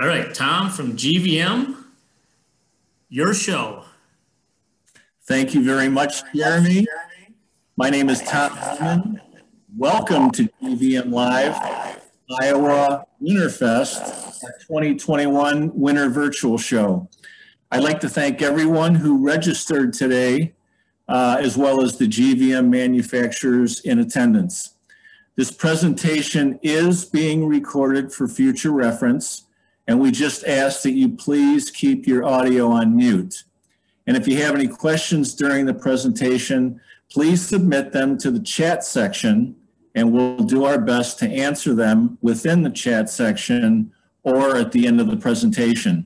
All right, Tom from GVM, your show. Thank you very much, Jeremy. My name is Tom Hellman. Welcome to GVM Live, Iowa Winterfest, our 2021 Winter Virtual Show. I'd like to thank everyone who registered today, as well as the GVM manufacturers in attendance. This presentation is being recorded for future reference, and we just ask that you please keep your audio on mute. And if you have any questions during the presentation, please submit them to the chat section, and we'll do our best to answer them within the chat section or at the end of the presentation.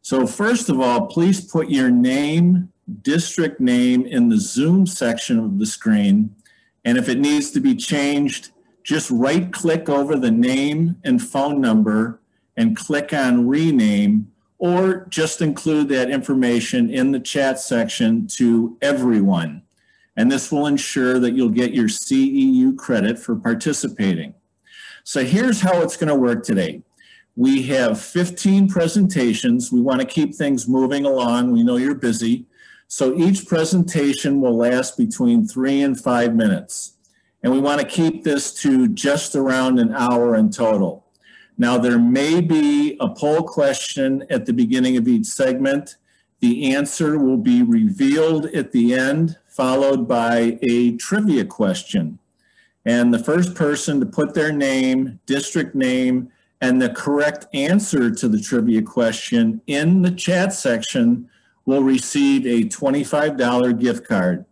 So first of all, please put your name, district name in the Zoom section of the screen. And if it needs to be changed, just right-click over the name and phone number and click on rename, or just include that information in the chat section to everyone. And this will ensure that you'll get your CEU credit for participating. So here's how it's going to work today. We have 15 presentations. We want to keep things moving along. We know you're busy. So each presentation will last between 3 and 5 minutes. And we want to keep this to just around an hour in total. Now, there may be a poll question at the beginning of each segment. The answer will be revealed at the end, followed by a trivia question. And the first person to put their name, district name, and the correct answer to the trivia question in the chat section will receive a $25 gift card.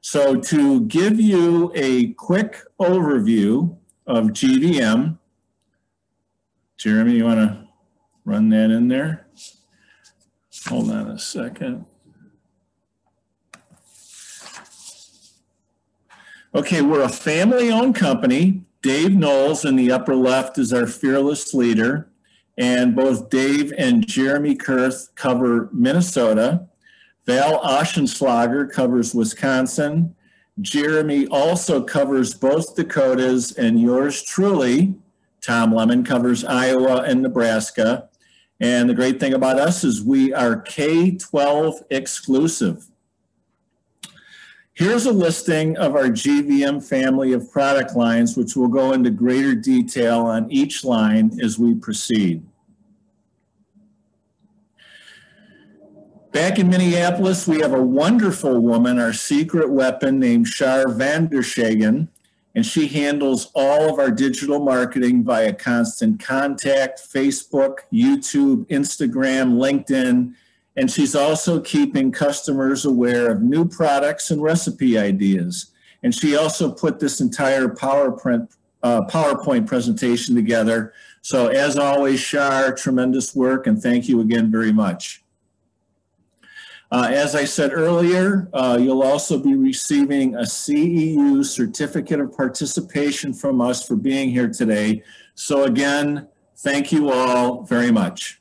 So to give you a quick overview of GVM, Jeremy, you want to run that in there? Hold on a second. Okay, we're a family-owned company. Dave Knowles in the upper left is our fearless leader, and both Dave and Jeremy Kurth cover Minnesota. Val Oschenschlager covers Wisconsin. Jeremy also covers both Dakotas, and yours truly, Tom Lemon, covers Iowa and Nebraska. And the great thing about us is we are K-12 exclusive. Here's a listing of our GVM family of product lines, which will go into greater detail on each line as we proceed. Back in Minneapolis, we have a wonderful woman, our secret weapon, named Shar Vandershagen. And she handles all of our digital marketing via Constant Contact, Facebook, YouTube, Instagram, LinkedIn. And she's also keeping customers aware of new products and recipe ideas. And she also put this entire PowerPoint presentation together. So as always, Shar, tremendous work, and thank you again very much. As I said earlier, you'll also be receiving a CEU certificate of participation from us for being here today. So again, thank you all very much.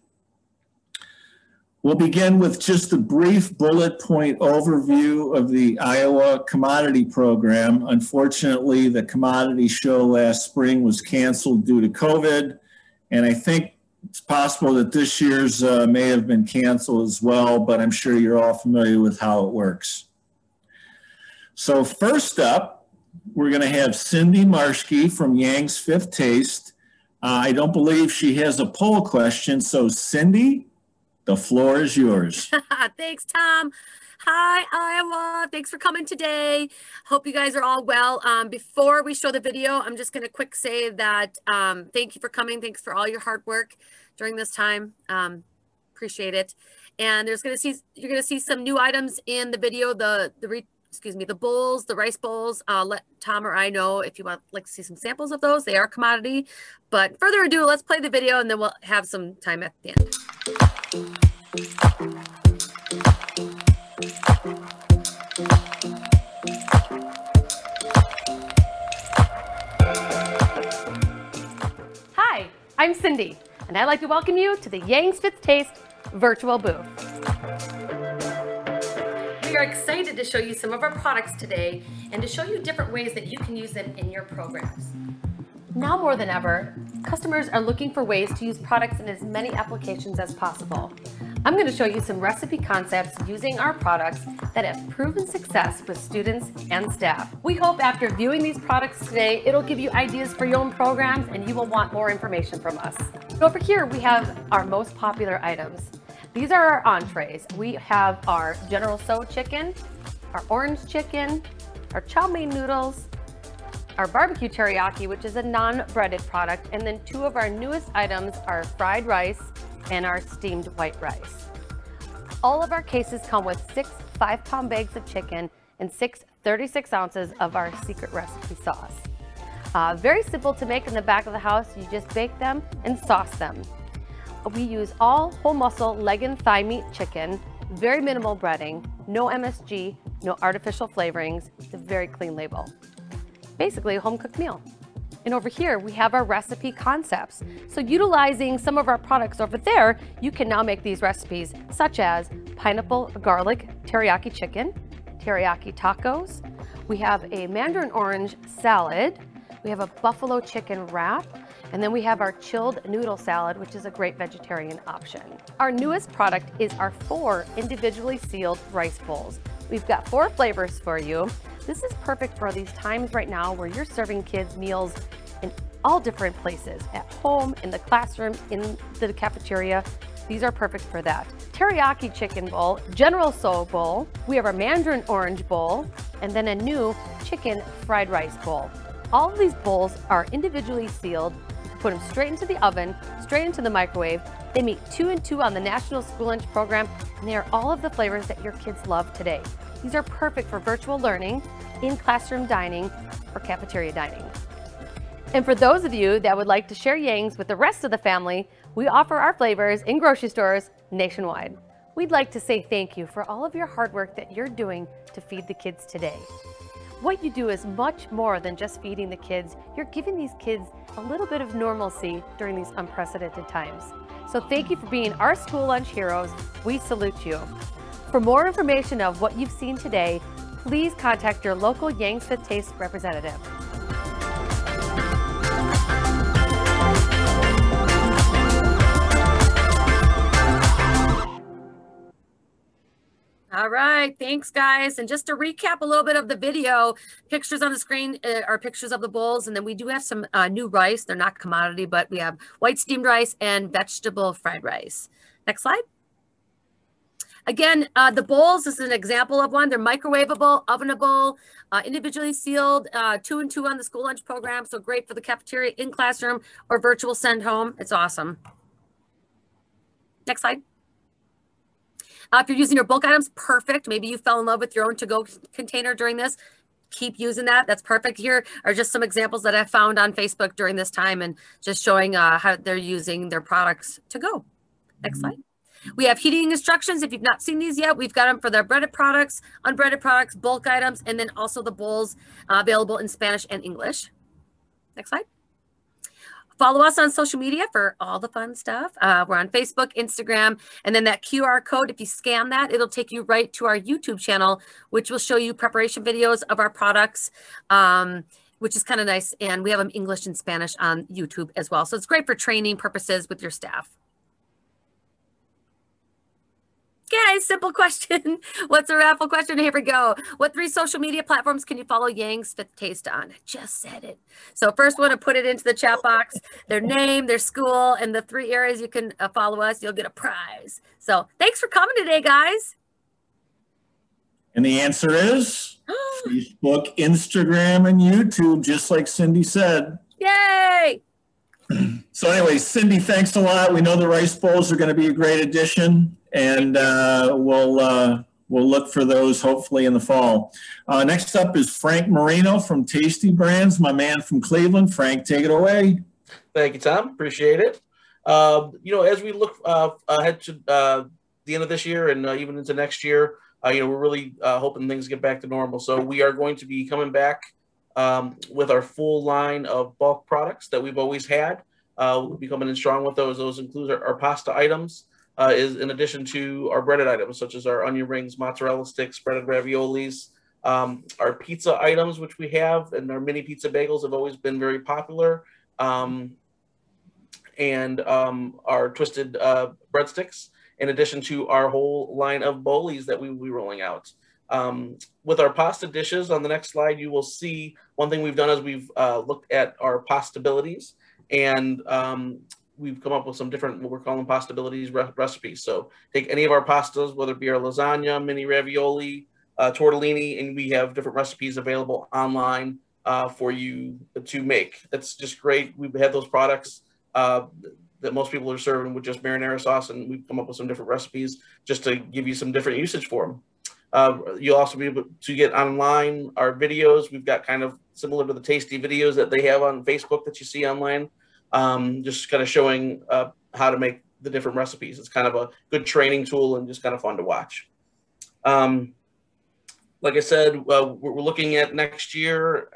We'll begin with just a brief bullet point overview of the Iowa Commodity Program. Unfortunately, the commodity show last spring was canceled due to COVID, and I think it's possible that this year's may have been canceled as well, but I'm sure you're all familiar with how it works. So first up, we're going to have Cindy Marschke from Yang's Fifth Taste. I don't believe she has a poll question, so Cindy, the floor is yours. Thanks, Tom. Hi, Iowa. Thanks for coming today. Hope you guys are all well. Before we show the video, I'm just going to quick say that thank you for coming. Thanks for all your hard work during this time. Appreciate it. And you're going to see some new items in the video. The bowls, the rice bowls. Let Tom or I know if you want like to see some samples of those. They are commodity. But further ado, let's play the video and then we'll have some time at the end. Hi, I'm Cindy, and I'd like to welcome you to the Yang's Fifth Taste virtual booth. We are excited to show you some of our products today and to show you different ways that you can use them in your programs. Now more than ever, customers are looking for ways to use products in as many applications as possible. I'm going to show you some recipe concepts using our products that have proven success with students and staff. We hope after viewing these products today, it'll give you ideas for your own programs and you will want more information from us. Over here, we have our most popular items. These are our entrees. We have our General Tso chicken, our orange chicken, our chow mein noodles, our barbecue teriyaki, which is a non-breaded product, and then two of our newest items are fried rice and our steamed white rice. All of our cases come with 6 5-pound bags of chicken and 6 36 ounces of our secret recipe sauce. Very simple to make in the back of the house. You just bake them and sauce them. We use all whole muscle leg and thigh meat chicken, very minimal breading, no MSG, no artificial flavorings. It's a very clean label. Basically a home cooked meal. And over here, we have our recipe concepts. So utilizing some of our products over there, you can now make these recipes such as pineapple garlic teriyaki chicken, teriyaki tacos. We have a mandarin orange salad. We have a buffalo chicken wrap. And then we have our chilled noodle salad, which is a great vegetarian option. Our newest product is our 4 individually sealed rice bowls. We've got 4 flavors for you. This is perfect for these times right now where you're serving kids meals in all different places, at home, in the classroom, in the cafeteria. These are perfect for that. Teriyaki chicken bowl, General Tso bowl, we have our mandarin orange bowl, and then a new chicken fried rice bowl. All of these bowls are individually sealed. You can put them straight into the oven, straight into the microwave. They meet 2 and 2 on the National School Lunch Program, and they are all of the flavors that your kids love today. These are perfect for virtual learning, in-classroom dining, or cafeteria dining. And for those of you that would like to share Yangs with the rest of the family, we offer our flavors in grocery stores nationwide. We'd like to say thank you for all of your hard work that you're doing to feed the kids today. What you do is much more than just feeding the kids. You're giving these kids a little bit of normalcy during these unprecedented times. So thank you for being our school lunch heroes. We salute you. For more information of what you've seen today, please contact your local Yang's Fifth Taste representative. All right, thanks guys. And just to recap a little bit of the video, pictures on the screen are pictures of the bowls. And then we do have some new rice. They're not commodity, but we have white steamed rice and vegetable fried rice. Next slide. Again, the bowls is an example of one. They're microwavable, ovenable, individually sealed, 2 and 2 on the school lunch program. So great for the cafeteria, in classroom, or virtual send home. It's awesome. Next slide. If you're using your bulk items, perfect. Maybe you fell in love with your own to-go container during this. Keep using that. That's perfect. Here are just some examples that I found on Facebook during this time and just showing how they're using their products to go. Next slide. We have heating instructions. If you've not seen these yet, we've got them for their breaded products, unbreaded products, bulk items, and then also the bowls available in Spanish and English. Next slide. Follow us on social media for all the fun stuff. We're on Facebook, Instagram, and then that QR code, if you scan that, it'll take you right to our YouTube channel, which will show you preparation videos of our products, which is kind of nice. And we have them English and Spanish on YouTube as well. So it's great for training purposes with your staff. Guys, simple question. What's a raffle question? Here we go. What 3 social media platforms can you follow Yang's Fifth Taste on? I just said it. So first one to put it into the chat box, their name, their school, and the 3 areas you can follow us. You'll get a prize. So thanks for coming today, guys. And the answer is Facebook, Instagram, and YouTube, just like Cindy said. Yay! So anyway, Cindy, thanks a lot. We know the rice bowls are going to be a great addition, and we'll look for those hopefully in the fall. Next up is Frank Marino from Tasty Brands, my man from Cleveland. Frank, take it away. Thank you, Tom. Appreciate it. As we look ahead to the end of this year and even into next year, we're really hoping things get back to normal. So we are going to be coming back with our full line of bulk products that we've always had. We'll be coming in strong with those. Those include our pasta items, is in addition to our breaded items, such as our onion rings, mozzarella sticks, breaded raviolis. Our pizza items, which we have, and our mini pizza bagels have always been very popular. and our twisted breadsticks, in addition to our whole line of bolis that we will be rolling out. With our pasta dishes, on the next slide, you will see one thing we've done is we've looked at our pastabilities, and we've come up with some different, what we're calling pastabilities recipes. So take any of our pastas, whether it be our lasagna, mini ravioli, tortellini, and we have different recipes available online for you to make. That's just great. We've had those products that most people are serving with just marinara sauce, and we've come up with some different recipes just to give you some different usage for them. You'll also be able to get online our videos. We've got kind of similar to the tasty videos that they have on Facebook that you see online, just kind of showing how to make the different recipes. It's kind of a good training tool and just kind of fun to watch. Like I said, we're looking at next year,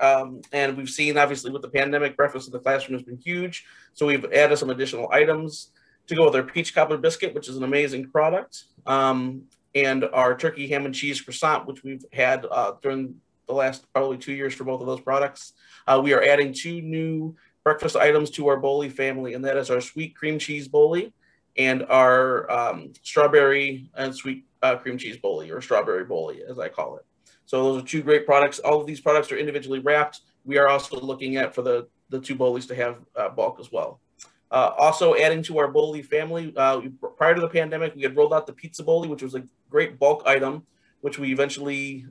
and we've seen, obviously, with the pandemic, breakfast in the classroom has been huge. So we've added some additional items to go with our peach cobbler biscuit, which is an amazing product, and our turkey ham and cheese croissant, which we've had during the last probably 2 years for both of those products. We are adding 2 new breakfast items to our boli family, and that is our sweet cream cheese boli and our strawberry and sweet cream cheese boli, or strawberry boli, as I call it. So those are 2 great products. All of these products are individually wrapped. We are also looking at for the 2 bolis to have bulk as well. Also adding to our boli family, prior to the pandemic, we had rolled out the pizza boli, which was a great bulk item, which we eventually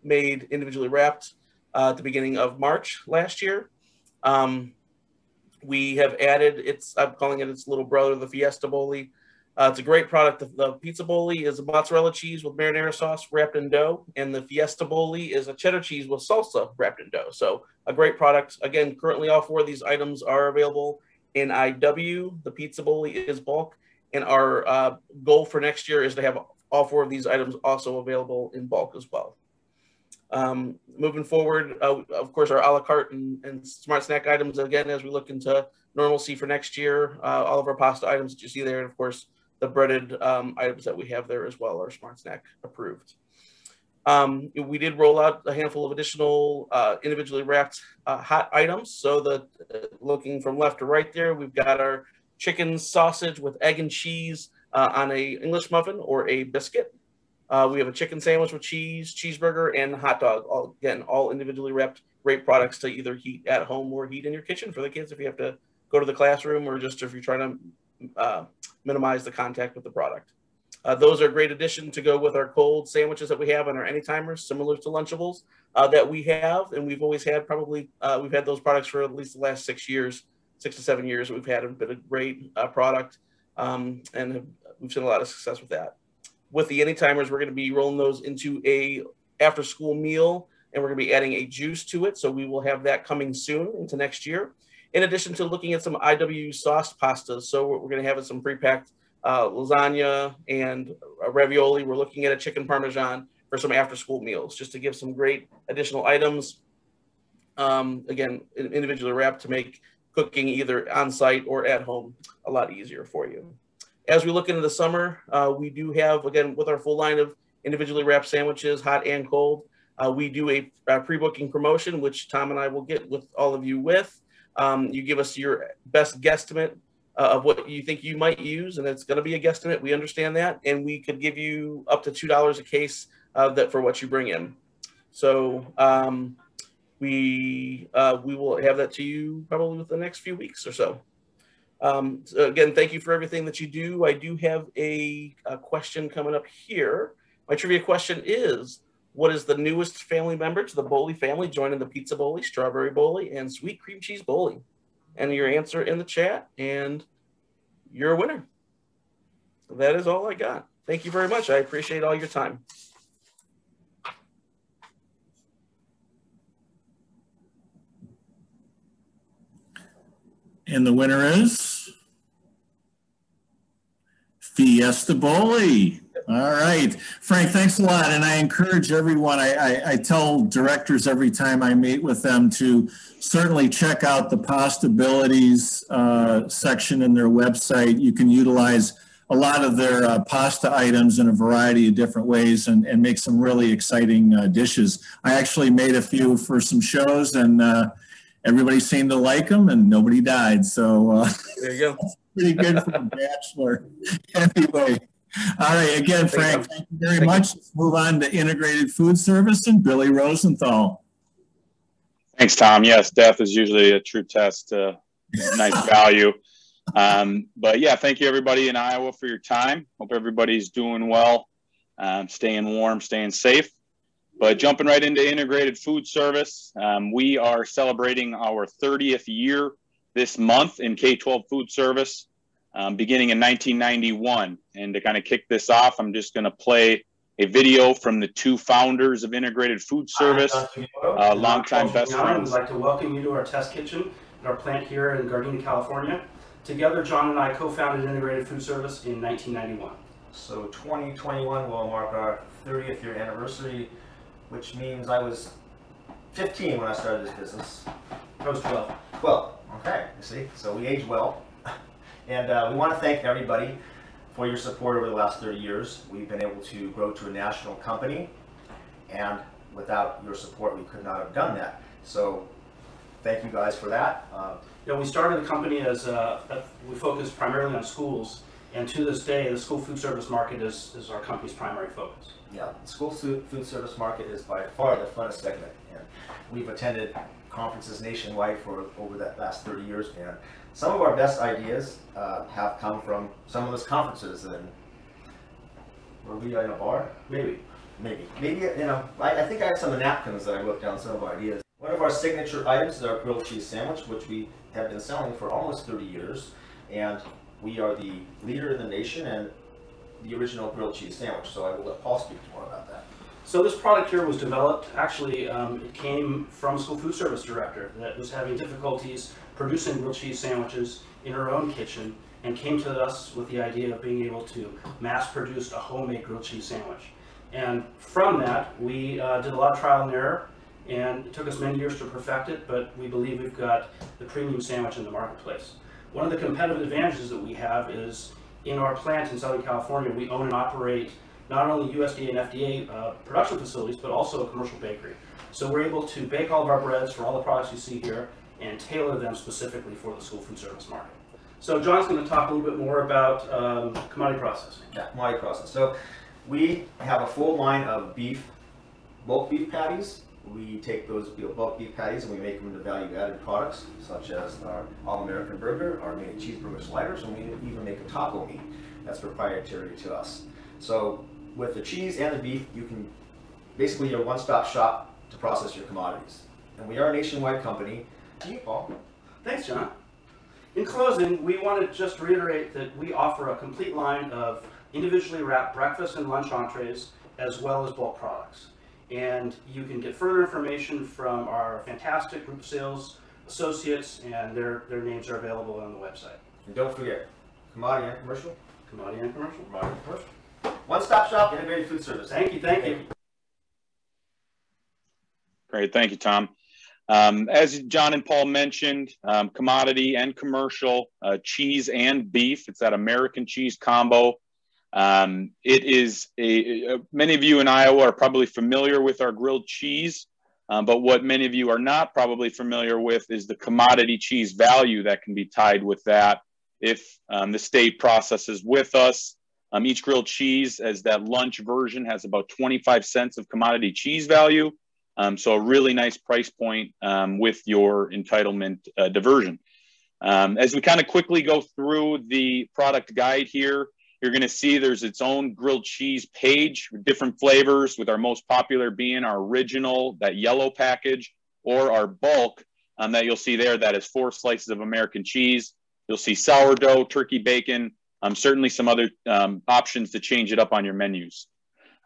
made individually wrapped at the beginning of March last year. We have added, I'm calling it its little brother, the Fiesta boli. It's a great product. The pizza boli is a mozzarella cheese with marinara sauce wrapped in dough, and the Fiesta boli is a cheddar cheese with salsa wrapped in dough. So a great product. Again, currently all 4 of these items are available in IW. The pizza boli is bulk, and our goal for next year is to have all 4 of these items also available in bulk as well. Moving forward, of course, our a la carte and smart snack items, again, as we look into normalcy for next year, all of our pasta items that you see there, and of course, the breaded items that we have there as well are smart snack approved. We did roll out a handful of additional individually wrapped hot items. So looking from left to right there, we've got our chicken sausage with egg and cheese on a English muffin or a biscuit. We have a chicken sandwich with cheese, cheeseburger, and hot dog. All individually wrapped, great products to either heat at home or heat in your kitchen for the kids if you have to go to the classroom, or just if you're trying to minimize the contact with the product. Those are a great addition to go with our cold sandwiches that we have and our Anytimers, similar to Lunchables that we have, and we've always had we've had those products for at least the last 6 years, 6 to 7 years. We've had a bit of great product, and we've seen a lot of success with that. With the Anytimers, we're going to be rolling those into a after-school meal, and we're going to be adding a juice to it. So we will have that coming soon into next year. In addition to looking at some IW sauced pastas, so we're going to have some pre-packed lasagna and ravioli. We're looking at a chicken parmesan for some after-school meals, just to give some great additional items. Again, individually wrapped to make cooking either on-site or at home a lot easier for you. As we look into the summer, we do have, again, with our full line of individually wrapped sandwiches, hot and cold, we do a pre-booking promotion, which Tom and I will get with all of you with. You give us your best guesstimate of what you think you might use, and it's going to be a guesstimate. We understand that, and we could give you up to $2 a case for what you bring in. So we will have that to you probably within the next few weeks or so. So again, thank you for everything that you do. I do have a question coming up here. My trivia question is, what is the newest family member to the boli family joining the pizza boli, strawberry boli, and sweet cream cheese boli? And your answer in the chat, and you're a winner. That is all I got. Thank you very much. I appreciate all your time. And the winner is Fiesta Boli. All right, Frank, thanks a lot. And I encourage everyone, I tell directors every time I meet with them to certainly check out the Pastabilities section in their website. You can utilize a lot of their pasta items in a variety of different ways and make some really exciting dishes. I actually made a few for some shows, and everybody seemed to like them and nobody died. So There you go. pretty good for a bachelor. Anyway, all right. Again, Frank, thank you very much. Let's move on to integrated food service and Billy Rosenthal. Thanks, Tom. Yes, death is usually a true test to nice value. But yeah, thank you everybody in Iowa for your time. Hope everybody's doing well, staying warm, staying safe. But jumping right into integrated food service, we are celebrating our 30th year this month in K-12 food service, beginning in 1991. And to kind of kick this off, I'm just going to play a video from the two founders of integrated food service, longtime best friends. We'd like to welcome you to our test kitchen at our plant here in Gardena, California. Together, John and I co-founded integrated food service in 1991. So 2021 will mark our 30th year anniversary, which means I was 15 when I started this business. I was 12. Well, okay, you see, so we age well. And we want to thank everybody for your support over the last 30 years. We've been able to grow to a national company, and without your support, we could not have done that. So thank you guys for that. We started the company as we focused primarily on schools, and to this day, the school food service market is our company's primary focus. Yeah, the school food service market is by far the funnest segment, and we've attended conferences nationwide for over that last 30 years, and some of our best ideas have come from some of those conferences. And were we in a bar? Maybe, you know, I think I have some napkins that I wrote down some of our ideas. One of our signature items is our grilled cheese sandwich, which we have been selling for almost 30 years, and we are the leader in the nation and the original grilled cheese sandwich. So I will let Paul speak more about that. So this product here was developed, actually, it came from a school food service director that was having difficulties producing grilled cheese sandwiches in her own kitchen, and came to us with the idea of being able to mass produce a homemade grilled cheese sandwich. And from that, we did a lot of trial and error, and it took us many years to perfect it, but we believe we've got the premium sandwich in the marketplace. One of the competitive advantages that we have is in our plant in Southern California, we own and operate not only USDA and FDA production facilities, but also a commercial bakery. So we're able to bake all of our breads for all the products you see here and tailor them specifically for the school food service market. So John's going to talk a little bit more about commodity processing. Yeah, commodity process. So we have a full line of bulk beef patties. We take those bulk beef patties and we make them into value-added products, such as our All-American Burger, our mini cheeseburger sliders, and we even make a taco meat that's proprietary to us. So with the cheese and the beef, you can basically you're a one-stop shop to process your commodities. And we are a nationwide company. To you, Paul. Thanks, John. In closing, we want to just reiterate that we offer a complete line of individually wrapped breakfast and lunch entrees, as well as bulk products. And you can get further information from our fantastic group of sales associates, and their names are available on the website. And don't forget, commodity and commercial. Commodity and commercial. Commodity and commercial. One-stop shop, integrated food service. Thank you, thank you. Great, thank you, Tom. As John and Paul mentioned, commodity and commercial, cheese and beef. It's that American cheese combo. It is many of you in Iowa are probably familiar with our grilled cheese, but what many of you are not probably familiar with is the commodity cheese value that can be tied with that if the state processes with us. Each grilled cheese, as that lunch version, has about 25 cents of commodity cheese value. So a really nice price point with your entitlement diversion. As we kind of quickly go through the product guide here, you're going to see there's its own grilled cheese page with different flavors, with our most popular being our original, that yellow package, or our bulk that you'll see there that is 4 slices of American cheese. You'll see sourdough, turkey bacon, certainly some other options to change it up on your menus.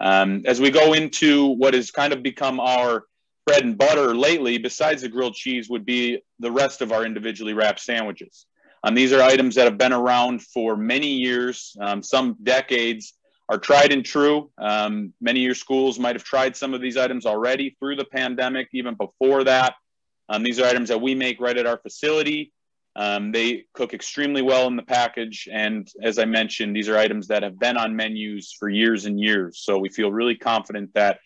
As we go into what has kind of become our bread and butter lately, besides the grilled cheese, would be the rest of our individually wrapped sandwiches. These are items that have been around for many years, some decades, are tried and true. Many of your schools might have tried some of these items already through the pandemic, even before that. These are items that we make right at our facility. They cook extremely well in the package. And as I mentioned, these are items that have been on menus for years and years. So we feel really confident that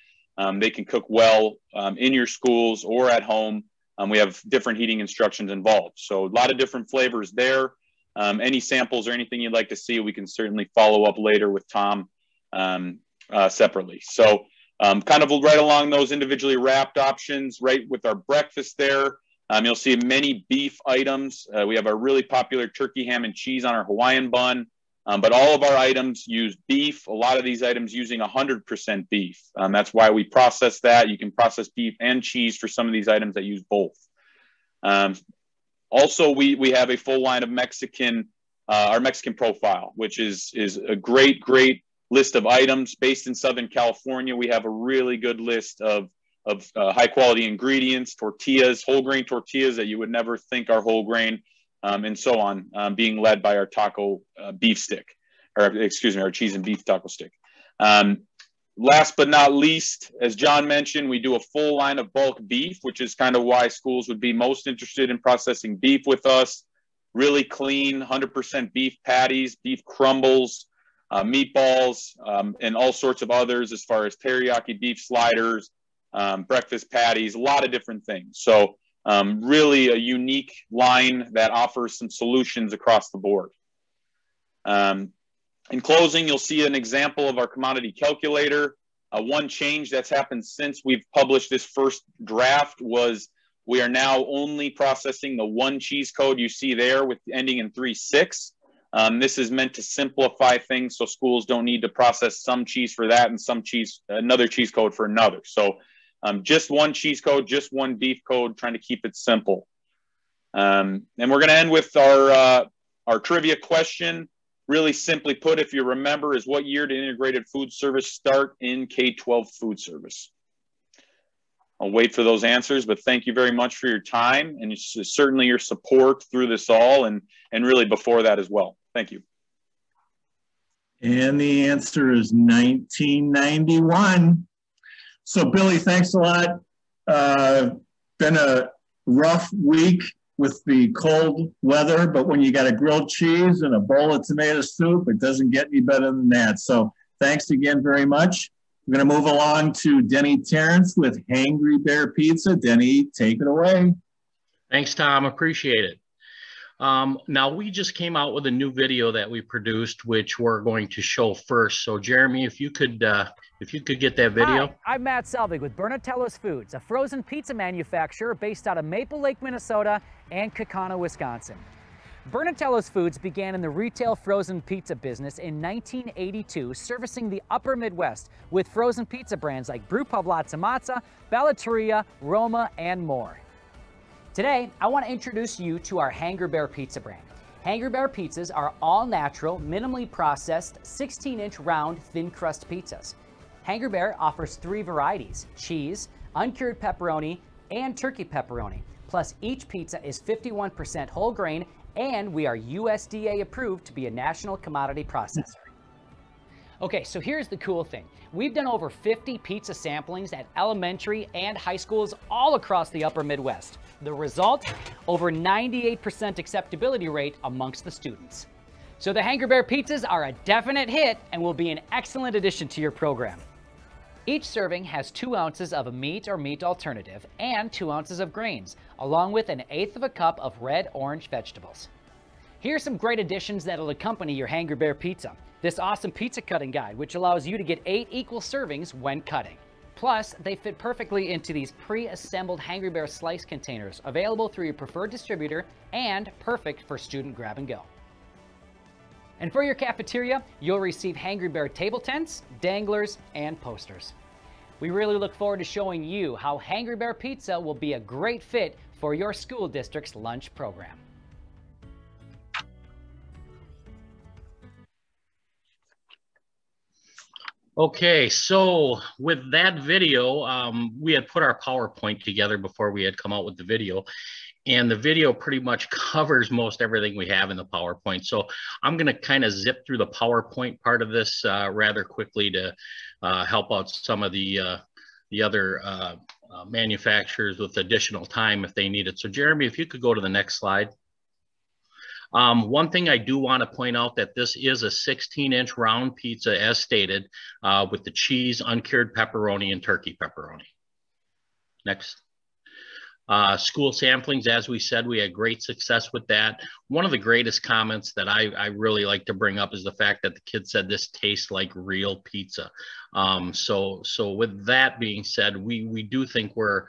they can cook well in your schools or at home we have different heating instructions involved. So a lot of different flavors there. Any samples or anything you'd like to see, we can certainly follow up later with Tom separately. So kind of right along those individually wrapped options, right with our breakfast there, you'll see many beef items. We have a really popular turkey, ham, and cheese on our Hawaiian bun, but all of our items use beef. A lot of these items using 100% beef. That's why we process that. You can process beef and cheese for some of these items that use both. Also, we have a full line of Mexican, our Mexican profile, which is a great list of items based in Southern California. We have a really good list of high quality ingredients, tortillas, whole grain tortillas that you would never think are whole grain, and so on, being led by our taco beef stick, or excuse me, our cheese and beef taco stick. Last but not least, as John mentioned, we do a full line of bulk beef, which is kind of why schools would be most interested in processing beef with us. Really clean, 100% beef patties, beef crumbles, meatballs, and all sorts of others as far as teriyaki beef sliders, breakfast patties, a lot of different things. So really a unique line that offers some solutions across the board. In closing, you'll see an example of our commodity calculator. One change that's happened since we've published this first draft was we are now only processing the one cheese code you see there with ending in 3.6. This is meant to simplify things so schools don't need to process some cheese for that and another cheese code for another. So just one cheese code, just one beef code, trying to keep it simple. And we're going to end with our trivia question. Really simply put, if you remember, is what year did integrated food service start in K-12 food service? I'll wait for those answers, but thank you very much for your time and certainly your support through this all and really before that as well. Thank you. And the answer is 1991. So Billy, thanks a lot. Been a rough week with the cold weather, but when you got a grilled cheese and a bowl of tomato soup, it doesn't get any better than that. So thanks again very much. We're going to move along to Denny Terrence with Hangry Bear Pizza. Denny, take it away. Thanks, Tom. Appreciate it. Now, we just came out with a new video that we produced, which we're going to show first. So, Jeremy, if you could get that video. Hi, I'm Matt Selvig with Bernatello's Foods, a frozen pizza manufacturer based out of Maple Lake, Minnesota and Kaukauna, Wisconsin. Bernatello's Foods began in the retail frozen pizza business in 1982, servicing the upper Midwest with frozen pizza brands like Brewpub Latza Matza, Bellateria, Roma, and more. Today, I want to introduce you to our Hangry Bear Pizza brand. Hangry Bear pizzas are all natural, minimally processed, 16-inch round, thin crust pizzas. Hangry Bear offers 3 varieties: cheese, uncured pepperoni, and turkey pepperoni. Plus, each pizza is 51% whole grain, and we are USDA approved to be a national commodity processor. Okay, so here's the cool thing. We've done over 50 pizza samplings at elementary and high schools all across the upper Midwest. The result, over 98% acceptability rate amongst the students. So the Hangry Bear pizzas are a definite hit and will be an excellent addition to your program. Each serving has 2 ounces of a meat or meat alternative and 2 ounces of grains, along with 1/8 of a cup of red-orange vegetables. Here are some great additions that'll accompany your Hangry Bear pizza. This awesome pizza cutting guide, which allows you to get 8 equal servings when cutting. Plus, they fit perfectly into these pre-assembled Hangry Bear slice containers, available through your preferred distributor and perfect for student grab and go. And for your cafeteria, you'll receive Hangry Bear table tents, danglers, and posters. We really look forward to showing you how Hangry Bear Pizza will be a great fit for your school district's lunch program. Okay, so with that video, we had put our PowerPoint together before we had come out with the video. And the video pretty much covers most everything we have in the PowerPoint. So I'm going to kind of zip through the PowerPoint part of this rather quickly to help out some of the other manufacturers with additional time if they need it. So Jeremy, if you could go to the next slide. One thing I do want to point out that this is a 16-inch round pizza as stated with the cheese, uncured pepperoni, and turkey pepperoni. Next. School samplings, as we said, we had great success with that. One of the greatest comments that I really like to bring up is the fact that the kids said this tastes like real pizza. So with that being said, we do think we're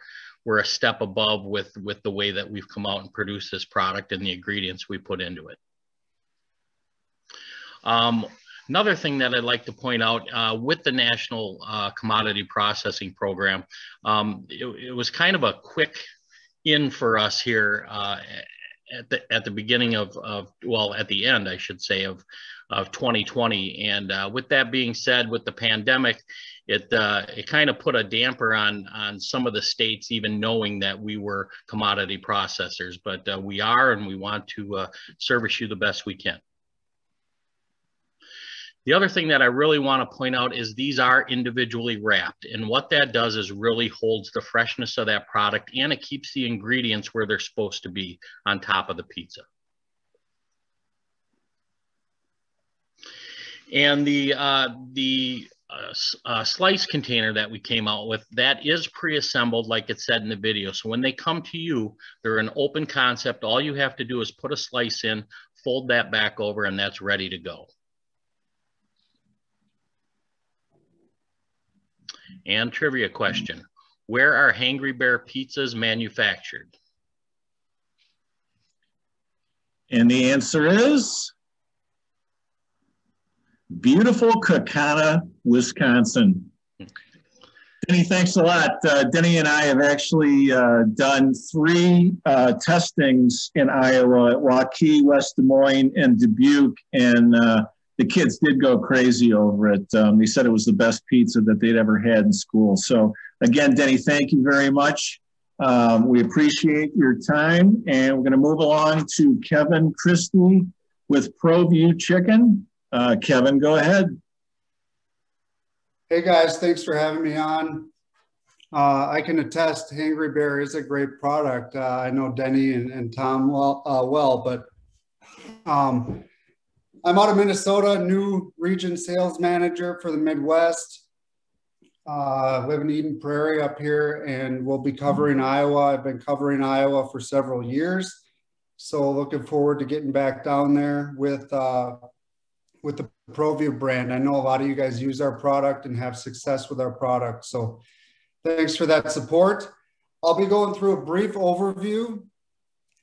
a step above with the way that we've come out and produced this product and the ingredients we put into it. Another thing that I'd like to point out with the National Commodity Processing Program, it was kind of a quick in for us here at the beginning of well, at the end, I should say, of 2020. And with that being said, with the pandemic, it kind of put a damper on some of the states even knowing that we were commodity processors, but we are, and we want to service you the best we can. The other thing that I really want to point out is these are individually wrapped. And what that does is really holds the freshness of that product, and it keeps the ingredients where they're supposed to be on top of the pizza. And the slice container that we came out with, that is pre-assembled like it said in the video. So when they come to you, they're an open concept. All you have to do is put a slice in, fold that back over, and that's ready to go. And trivia question, where are Hangry Bear pizzas manufactured? And the answer is beautiful Kaukauna, Wisconsin. Denny, thanks a lot. Denny and I have actually done 3 testings in Iowa at Waukee, West Des Moines, and Dubuque, and the kids did go crazy over it. They said it was the best pizza that they'd ever had in school. So again, Denny, thank you very much. We appreciate your time, and we're going to move along to Kevin Christie with ProView Chicken. Kevin, go ahead. Hey guys, thanks for having me on. I can attest Hangry Bear is a great product. I know Denny and Tom well, but I'm out of Minnesota, new region sales manager for the Midwest. Live in Eden Prairie up here, and we'll be covering Iowa. I've been covering Iowa for several years. So looking forward to getting back down there with the ProView brand. I know a lot of you guys use our product and have success with our product. So thanks for that support. I'll be going through a brief overview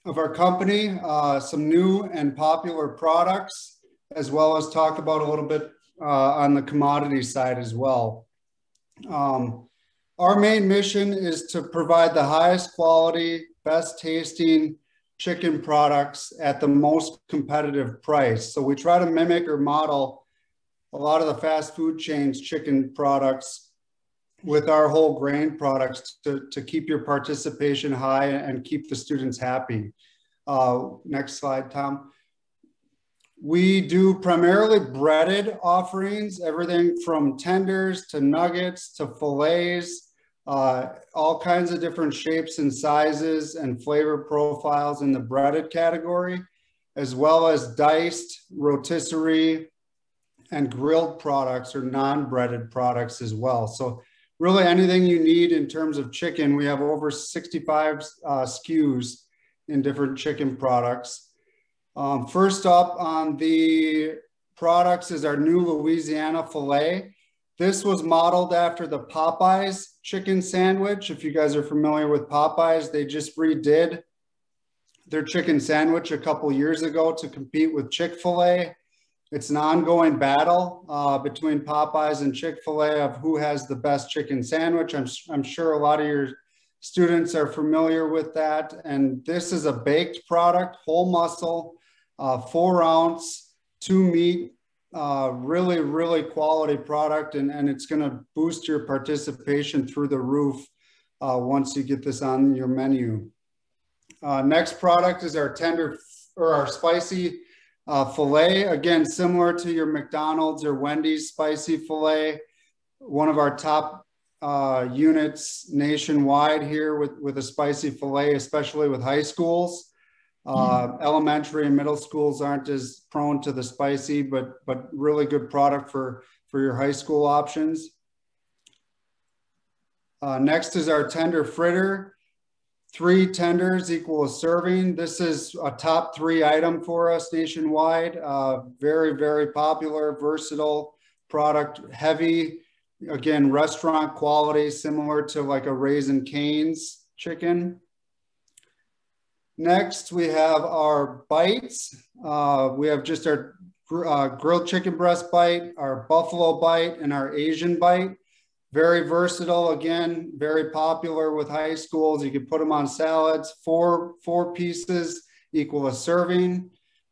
of our company, some new and popular products, as well as talk about a little bit on the commodity side as well. Our main mission is to provide the highest quality, best tasting chicken products at the most competitive price. So we try to mimic or model a lot of the fast food chains chicken products with our whole grain products to keep your participation high and keep the students happy. Next slide, Tom. We do primarily breaded offerings, everything from tenders to nuggets to fillets, all kinds of different shapes and sizes and flavor profiles in the breaded category, as well as diced, rotisserie, and grilled products or non-breaded products as well. So really anything you need in terms of chicken, we have over 65 SKUs in different chicken products. First up on the products is our new Louisiana filet. This was modeled after the Popeyes chicken sandwich. If you guys are familiar with Popeyes, they just redid their chicken sandwich a couple years ago to compete with Chick-fil-A. It's an ongoing battle between Popeyes and Chick-fil-A of who has the best chicken sandwich. I'm sure a lot of your students are familiar with that. And this is a baked product, whole muscle, 4 ounce, 2 meat, really, really quality product. And it's gonna boost your participation through the roof once you get this on your menu. Next product is our tender or our spicy filet. Again, similar to your McDonald's or Wendy's spicy filet. One of our top units nationwide here with a spicy filet, especially with high schools. Elementary and middle schools aren't as prone to the spicy, but really good product for your high school options. Next is our tender fritter. 3 tenders equal a serving. This is a top 3 item for us nationwide. Very, very popular, versatile product, heavy, again, restaurant quality, similar to like a Raising Cane's chicken. Next, we have our bites. We have just our grilled chicken breast bite, our buffalo bite, and our Asian bite. Very versatile, again, very popular with high schools. You can put them on salads. Four pieces equal a serving.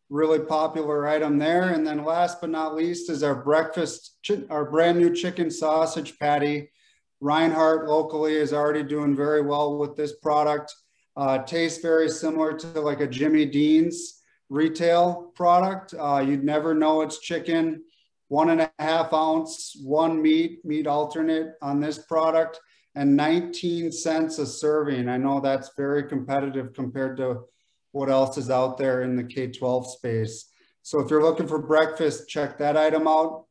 Really popular item there. And then last but not least is our breakfast, our brand new chicken sausage patty. Reinhart locally is already doing very well with this product. Tastes very similar to like a Jimmy Dean's retail product. You'd never know it's chicken. 1.5 ounce, 1 meat alternate on this product, and 19 cents a serving. I know that's very competitive compared to what else is out there in the K-12 space. So if you're looking for breakfast, check that item out.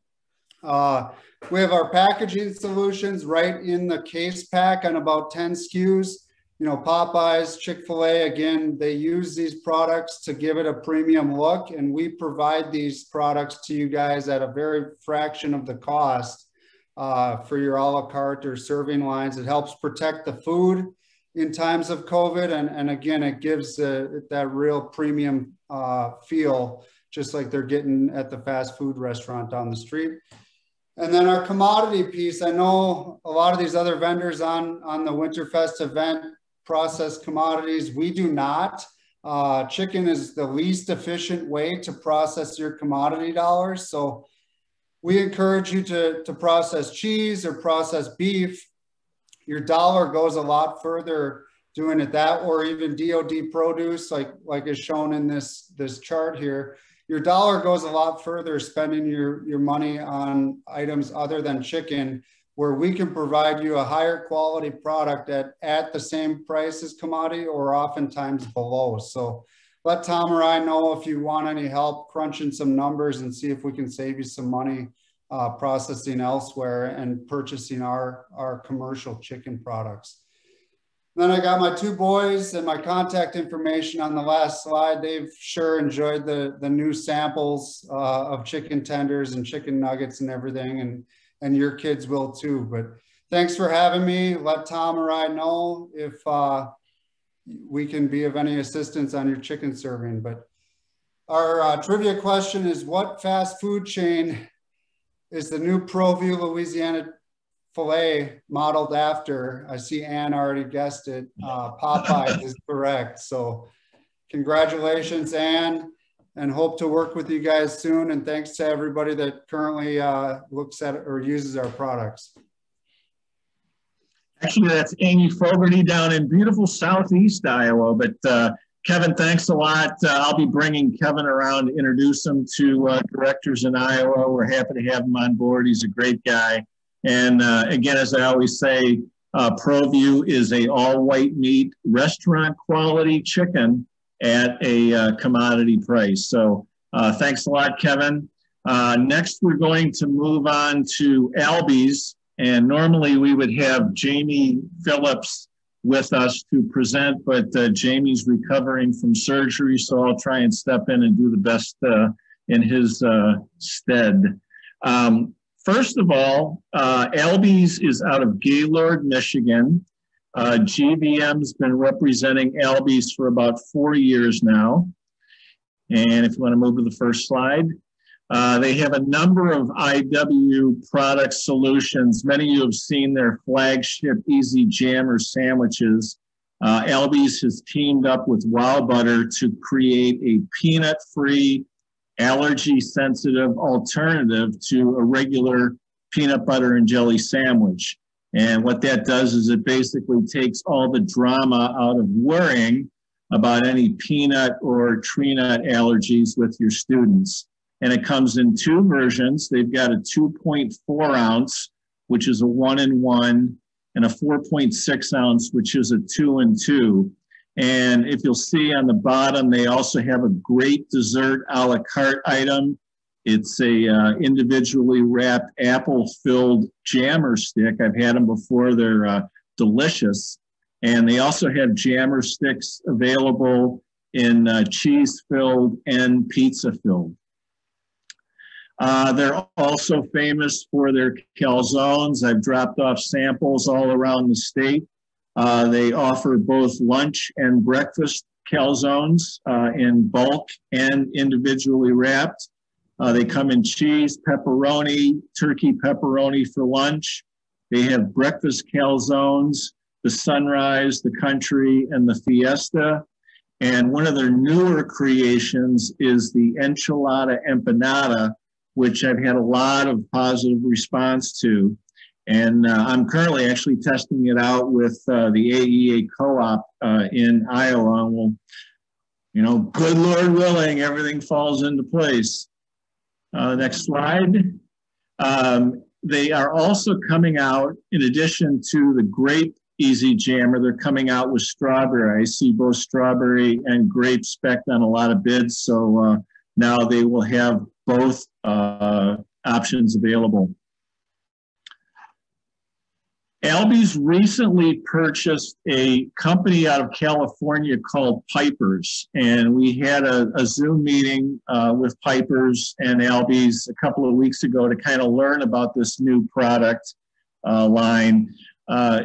We have our packaging solutions right in the case pack on about 10 SKUs. You know, Popeyes, Chick-fil-A, again, they use these products to give it a premium look, and we provide these products to you guys at a very fraction of the cost for your a la carte or serving lines. It helps protect the food in times of COVID, and again, it gives that real premium feel, just like they're getting at the fast food restaurant down the street. And then our commodity piece, I know a lot of these other vendors on the Winterfest event process commodities. We do not. Chicken is the least efficient way to process your commodity dollars. So we encourage you to process cheese or process beef. Your dollar goes a lot further doing it that, or even DOD produce, like is shown in this chart here. Your dollar goes a lot further spending your money on items other than chicken, where we can provide you a higher quality product at the same price as commodity or oftentimes below. So let Tom or I know if you want any help crunching some numbers and see if we can save you some money processing elsewhere and purchasing our commercial chicken products. Then I got my 2 boys and my contact information on the last slide. They've sure enjoyed the new samples of chicken tenders and chicken nuggets and everything, and your kids will too. But thanks for having me. Let Tom or I know if we can be of any assistance on your chicken serving. But our trivia question is, what fast food chain is the new ProView Louisiana Filet modeled after? I see Ann already guessed it. Popeye is correct. So congratulations, Ann, and hope to work with you guys soon. And thanks to everybody that currently looks at or uses our products. Actually, that's Amy Fogarty down in beautiful Southeast Iowa. But Kevin, thanks a lot. I'll be bringing Kevin around to introduce him to directors in Iowa. We're happy to have him on board. He's a great guy. And again, as I always say, ProView is a all white meat restaurant quality chicken at a commodity price. So thanks a lot, Kevin. Next, we're going to move on to Albies. And normally we would have Jamie Phillips with us to present, but Jamie's recovering from surgery, so I'll try and step in and do the best in his stead. First of all, Albies is out of Gaylord, Michigan. GVM's been representing Albies for about 4 years now. And if you want to move to the first slide, they have a number of IW product solutions. Many of you have seen their flagship Easy Jammer sandwiches. Albies has teamed up with Wow Butter to create a peanut-free, allergy-sensitive alternative to a regular peanut butter and jelly sandwich. And what that does is it basically takes all the drama out of worrying about any peanut or tree nut allergies with your students. And it comes in 2 versions. They've got a 2.4 ounce, which is a 1-in-1, and a 4.6 ounce, which is a 2-in-2. And if you'll see on the bottom, they also have a great dessert a la carte item. It's a individually wrapped apple-filled jammer stick. I've had them before. They're delicious. And they also have jammer sticks available in cheese-filled and pizza-filled. They're also famous for their calzones. I've dropped off samples all around the state. They offer both lunch and breakfast calzones in bulk and individually wrapped. They come in cheese, pepperoni, turkey pepperoni for lunch. They have breakfast calzones, the Sunrise, the Country, and the Fiesta. And one of their newer creations is the Enchilada Empanada, which I've had a lot of positive response to. And I'm currently actually testing it out with the AEA Co-op in Iowa. And we'll, you know, good Lord willing, everything falls into place. Next slide. They are also coming out, in addition to the grape Easy Jammer, they're coming out with strawberry. I see both strawberry and grape spec'd on a lot of bids, so now they will have both options available. Albee's recently purchased a company out of California called Pipers, and we had a Zoom meeting with Pipers and Albee's a couple of weeks ago to kind of learn about this new product line.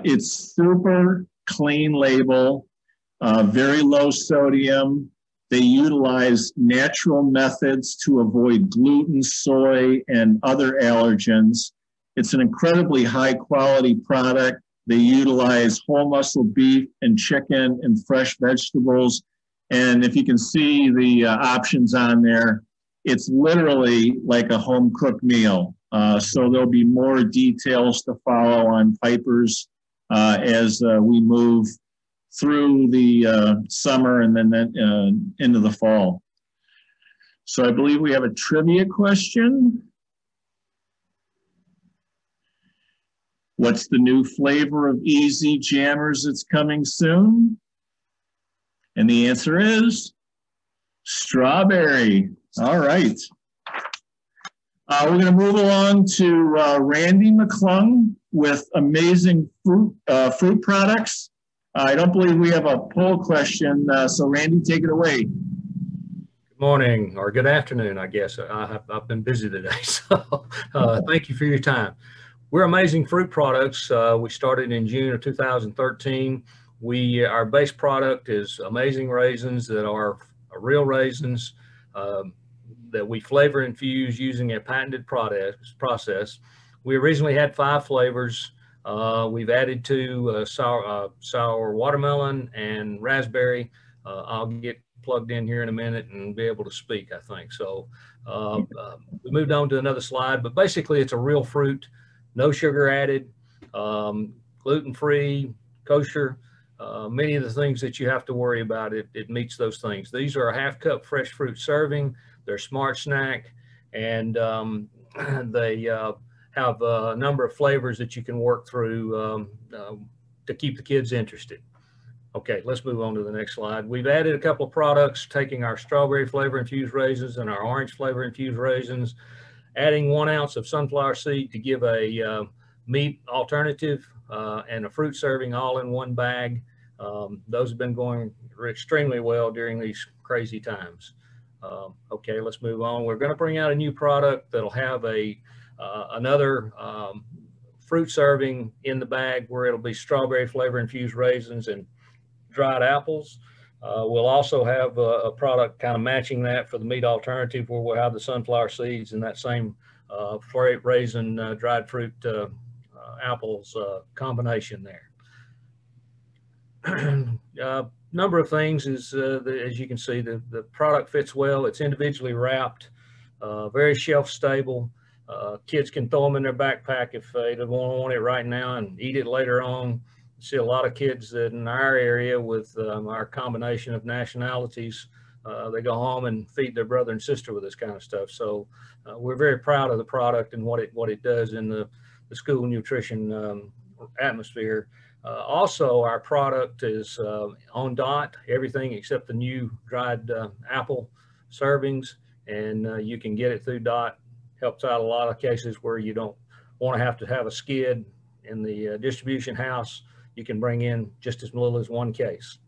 It's super clean label, very low sodium. They utilize natural methods to avoid gluten, soy, and other allergens. It's an incredibly high quality product. They utilize whole muscle beef and chicken and fresh vegetables. And if you can see the options on there, it's literally like a home cooked meal. So there'll be more details to follow on Pipers as we move through the summer and then into the fall. So I believe we have a trivia question. What's the new flavor of Easy Jammers that's coming soon? And the answer is strawberry. All right. We're going to move along to Randy McClung with amazing fruit products. I don't believe we have a poll question, so Randy, take it away. Good morning, or good afternoon, I guess. I've been busy today, so thank you for your time. We're Amazing Fruit Products. We started in June of 2013. Our base product is Amazing Raisins that are real raisins that we flavor infuse using a patented process. We originally had 5 flavors. We've added 2, sour watermelon and raspberry. I'll get plugged in here in a minute and be able to speak, I think. So we moved on to another slide, but basically it's a real fruit. No sugar added, gluten-free, kosher, many of the things that you have to worry about, it meets those things. These are a 1/2 cup fresh fruit serving. They're smart snack, and they have a number of flavors that you can work through to keep the kids interested. Okay, let's move on to the next slide. We've added a couple of products, taking our strawberry flavor infused raisins and our orange flavor infused raisins, adding 1 ounce of sunflower seed to give a meat alternative and a fruit serving all in one bag. Those have been going extremely well during these crazy times. Okay, let's move on. We're going to bring out a new product that'll have another fruit serving in the bag where it'll be strawberry flavor infused raisins and dried apples. We'll also have a product kind of matching that for the meat alternative where we'll have the sunflower seeds and that same raisin dried fruit apples combination there. Number of things is, as you can see, the product fits well. It's individually wrapped, very shelf stable. Kids can throw them in their backpack if they don't want it right now and eat it later on. See a lot of kids in our area with our combination of nationalities. They go home and feed their brother and sister with this kind of stuff. So we're very proud of the product and what it does in the school nutrition atmosphere. Also, our product is on dot, everything except the new dried apple servings, and you can get it through dot. Helps out a lot of cases where you don't want to have a skid in the distribution house. you can bring in just as little as 1 case.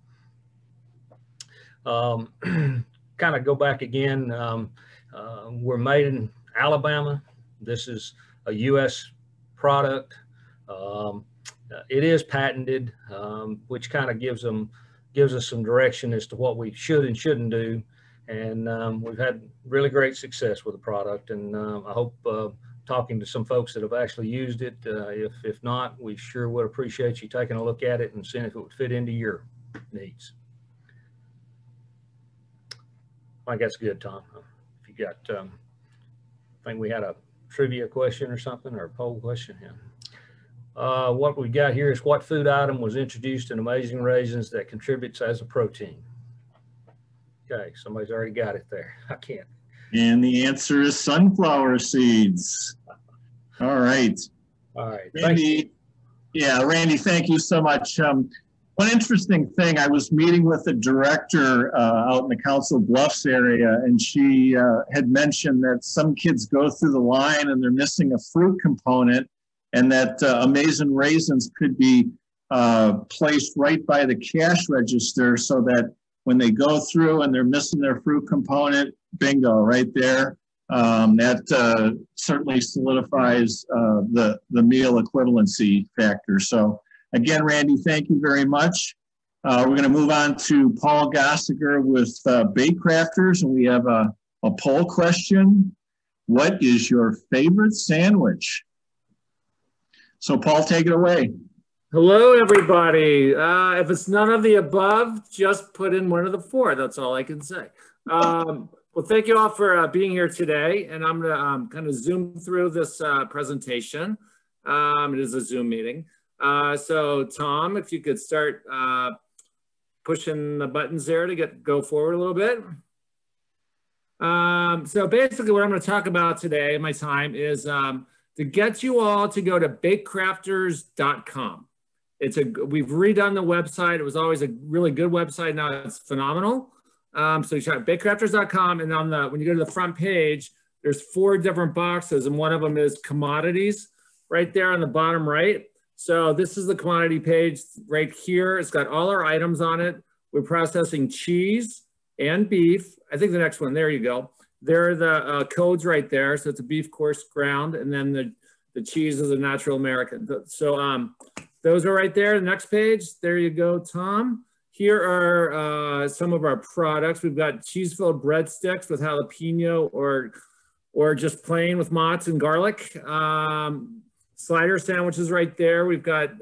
Kind of go back again. We're made in Alabama. This is a U.S. product. It is patented, which kind of gives us some direction as to what we should and shouldn't do. And we've had really great success with the product. And I hope talking to some folks that have actually used it, if not, we sure would appreciate you taking a look at it and seeing if it would fit into your needs. I think that's good, Tom. If you got, I think we had a trivia question or something, or a poll question. Yeah. What we got here is what food item was introduced in Amazing Raisins that contributes as a protein? Okay, somebody's already got it there. I can't. And the answer is sunflower seeds. All right. All right. Randy, yeah, Randy, thank you so much. One interesting thing, I was meeting with a director out in the Council Bluffs area, and she had mentioned that some kids go through the line and they're missing a fruit component, and that Amazing Raisins could be placed right by the cash register so that when they go through and they're missing their fruit component, bingo, right there. That certainly solidifies the meal equivalency factor. So again, Randy, thank you very much. We're going to move on to Paul Gossiger with Bake Crafters, and we have a poll question. What is your favorite sandwich? So Paul, take it away. Hello, everybody. If it's none of the above, just put in one of the 4. That's all I can say. Well, thank you all for being here today. And I'm going to kind of zoom through this presentation. It is a Zoom meeting. So Tom, if you could start pushing the buttons there to go forward a little bit. So basically what I'm going to talk about today, my time, is to get you all to go to bakecrafters.com. We've redone the website. It was always a really good website. Now it's phenomenal. So you check bakecrafters.com, and when you go to the front page, there's 4 different boxes, and one of them is commodities right there on the bottom right. So this is the commodity page right here. It's got all our items on it. We're processing cheese and beef. I think the next one, there you go. There are the codes right there. So it's a beef coarse ground, and then the cheese is a natural American. So those are right there. The next page, there you go, Tom. Here are some of our products. We've got cheese-filled breadsticks with jalapeno or just plain with mozz and garlic. Slider sandwiches right there. We've got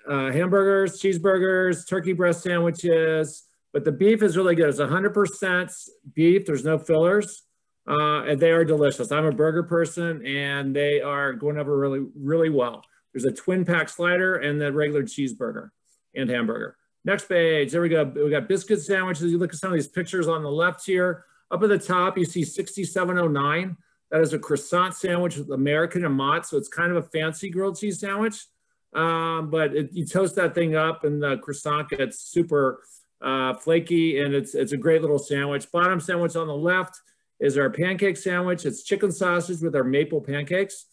hamburgers, cheeseburgers, turkey breast sandwiches. But the beef is really good. It's 100% beef. There's no fillers. And they are delicious. I'm a burger person, and they are going over really, really well. There's a twin pack slider and the regular cheeseburger and hamburger. Next page, there we go. We got biscuit sandwiches. You look at some of these pictures on the left here. Up at the top, you see 6709. That is a croissant sandwich with American and mozz. So it's kind of a fancy grilled cheese sandwich. But you toast that thing up, and the croissant gets super flaky, and it's a great little sandwich. Bottom sandwich on the left is our pancake sandwich. It's chicken sausage with our maple pancakes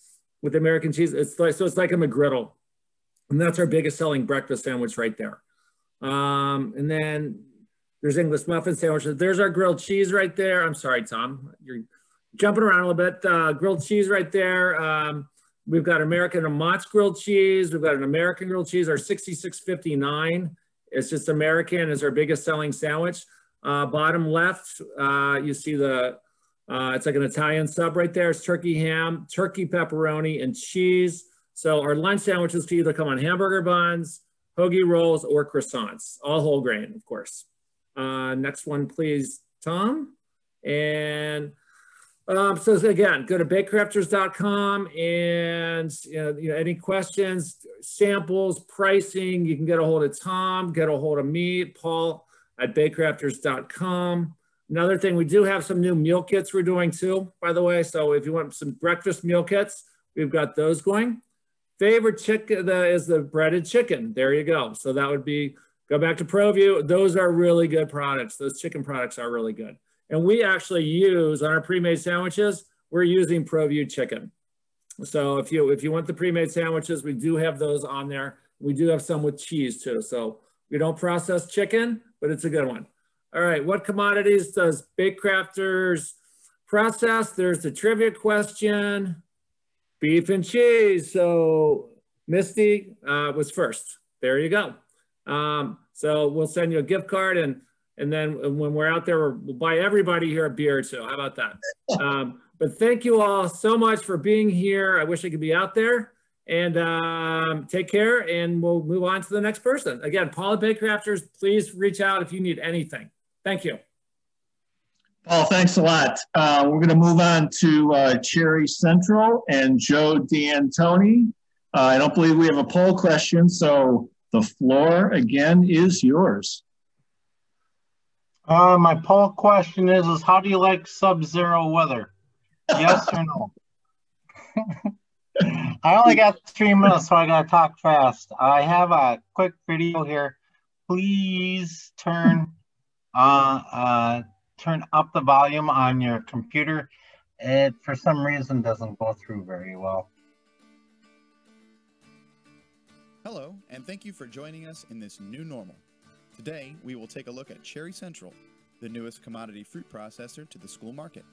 with American cheese. So it's like a McGriddle. And that's our biggest selling breakfast sandwich right there. And then there's English muffin sandwiches. There's our grilled cheese right there. I'm sorry, Tom, you're jumping around a little bit. Grilled cheese right there. We've got American and mozz grilled cheese. We've got an American grilled cheese. Our 6659. It's just American is our biggest selling sandwich. Bottom left, you see it's like an Italian sub right there. It's turkey ham, turkey pepperoni, and cheese. So our lunch sandwiches can either come on hamburger buns, hoagie rolls, or croissants, all whole grain, of course. Next one, please, Tom. And so again, go to bakecrafters.com, and any questions, samples, pricing, you can get a hold of Tom, get a hold of me, Paul at bakecrafters.com. Another thing, we do have some new meal kits we're doing too, by the way. So if you want some breakfast meal kits, we've got those going. Favorite chicken is the breaded chicken. There you go. So that would be, go back to ProView. Those are really good products. Those chicken products are really good. And we actually use, on our pre-made sandwiches, we're using ProView chicken. So if you want the pre-made sandwiches, we do have those on there. We do have some with cheese too. So we don't process chicken, but it's a good one. All right, what commodities does Bakecrafters process? There's the trivia question. Beef and cheese. So Misty was first. There you go. So we'll send you a gift card, and then when we're out there, we'll buy everybody here a beer too. How about that? But thank you all so much for being here. I wish I could be out there. And take care, and we'll move on to the next person. Again, Paul at Bakecrafters, please reach out if you need anything. Thank you. Paul, thanks a lot. We're going to move on to Cherry Central and Joe D'Antoni. I don't believe we have a poll question, so the floor again is yours. My poll question is how do you like sub-zero weather? Yes or no? I only got 3 minutes, so I gotta talk fast. I have a quick video here. Please turn up the volume on your computer. It, for some reason, doesn't go through very well. Hello, and thank you for joining us in this new normal. Today, we will take a look at Cherry Central, the newest commodity fruit processor to the school market.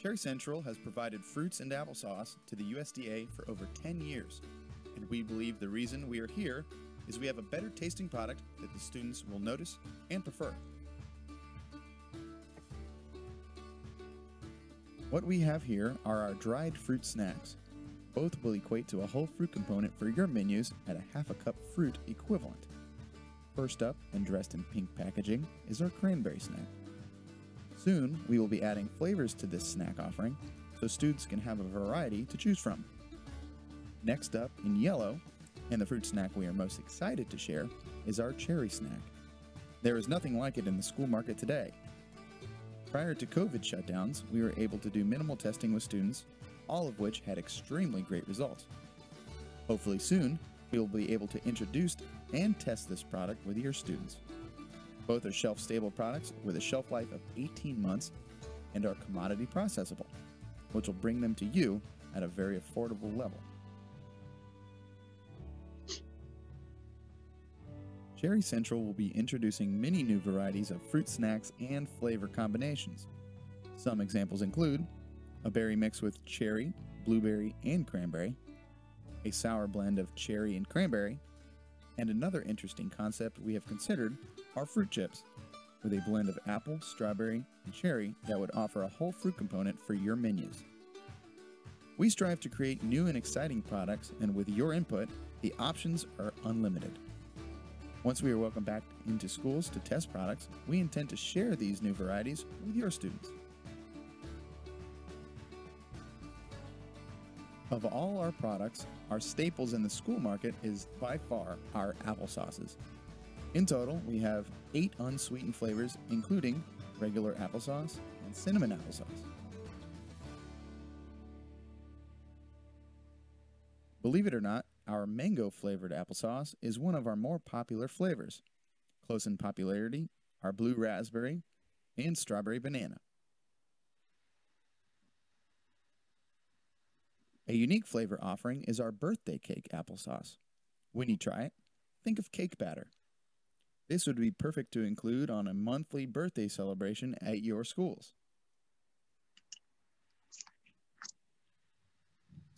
Cherry Central has provided fruits and applesauce to the USDA for over 10 years, and we believe the reason we are here is we have a better tasting product that the students will notice and prefer. What we have here are our dried fruit snacks. Both will equate to a whole fruit component for your menus at a half a cup fruit equivalent. First up, and dressed in pink packaging, is our cranberry snack. Soon, we will be adding flavors to this snack offering, so students can have a variety to choose from. Next up, in yellow, and the fruit snack we are most excited to share, is our cherry snack. There is nothing like it in the school market today. Prior to COVID shutdowns, we were able to do minimal testing with students, all of which had extremely great results. Hopefully soon, we will be able to introduce and test this product with your students. Both are shelf-stable products with a shelf life of 18 months and are commodity processable, which will bring them to you at a very affordable level. Cherry Central will be introducing many new varieties of fruit snacks and flavor combinations. Some examples include a berry mix with cherry, blueberry, and cranberry, a sour blend of cherry and cranberry, and another interesting concept we have considered are fruit chips, with a blend of apple, strawberry, and cherry that would offer a whole fruit component for your menus. We strive to create new and exciting products, and with your input, the options are unlimited. Once we are welcomed back into schools to test products, we intend to share these new varieties with your students. Of all our products, our staples in the school market is by far our applesauces. In total, we have 8 unsweetened flavors, including regular applesauce and cinnamon applesauce. Believe it or not, our mango-flavored applesauce is one of our more popular flavors. Close in popularity are blue raspberry and strawberry banana. A unique flavor offering is our birthday cake applesauce. When you try it, think of cake batter. This would be perfect to include on a monthly birthday celebration at your schools.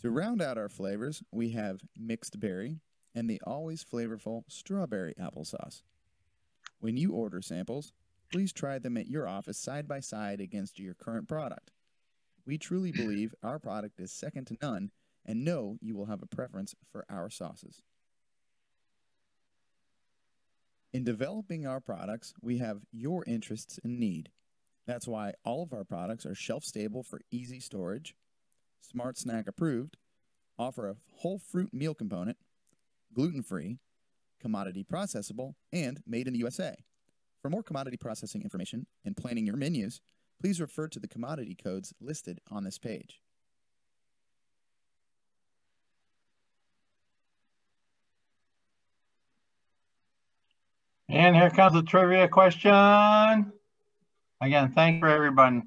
To round out our flavors, we have mixed berry and the always flavorful strawberry applesauce. When you order samples, please try them at your office side by side against your current product. We truly believe our product is second to none and know you will have a preference for our sauces. In developing our products, we have your interests in need. That's why all of our products are shelf-stable for easy storage, Smart Snack approved, offer a whole fruit meal component, gluten-free, commodity processable, and made in the USA. For more commodity processing information and planning your menus, please refer to the commodity codes listed on this page. And here comes the trivia question. Again, thank you for everyone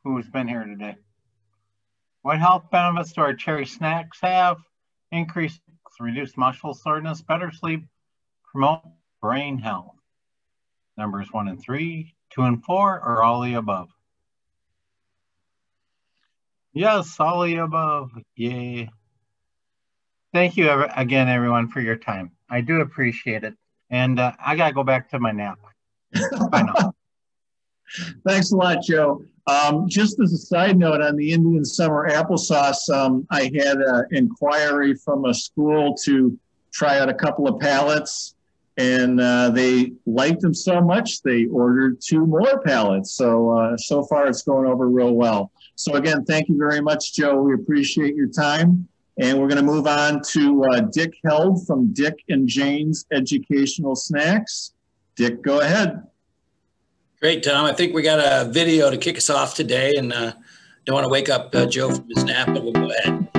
who's been here today. What health benefits do our cherry snacks have? Increased reduce muscle soreness, better sleep, promote brain health. Numbers 1 and 3, 2 and 4, or all the above? Yes, all the above. Yay. Thank you again, everyone, for your time. I do appreciate it. And I got to go back to my nap. Bye now. Thanks a lot, Joe. Just as a side note on the Indian summer applesauce, I had an inquiry from a school to try out a couple of pallets, and they liked them so much they ordered 2 more pallets. So so far it's going over real well. So again, thank you very much, Joe. We appreciate your time. And we're going to move on to Dick Held from Dick and Jane's Educational Snacks. Dick, go ahead. Great, Tom. I think we got a video to kick us off today, and don't want to wake up Joe from his nap, but we'll go ahead.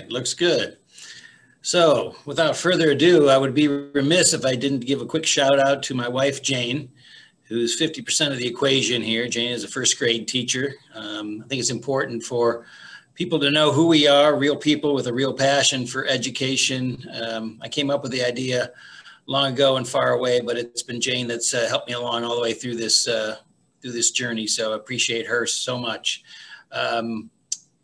Looks good. So without further ado, I would be remiss if I didn't give a quick shout out to my wife, Jane, who's 50% of the equation here. Jane is a first grade teacher. I think it's important for people to know who we are, real people with a real passion for education. I came up with the idea long ago and far away, but it's been Jane that's helped me along all the way through this journey. So I appreciate her so much.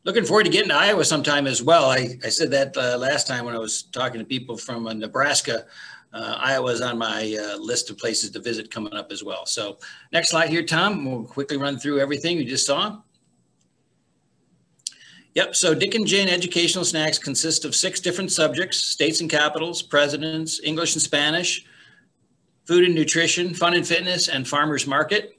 Looking forward to getting to Iowa sometime as well. I said that last time when I was talking to people from Nebraska. Iowa is on my list of places to visit coming up as well. So next slide here, Tom. We'll quickly run through everything you just saw. Yep, so Dick and Jane Educational Snacks consist of 6 different subjects: states and capitals, presidents, English and Spanish, food and nutrition, fun and fitness, and farmers market.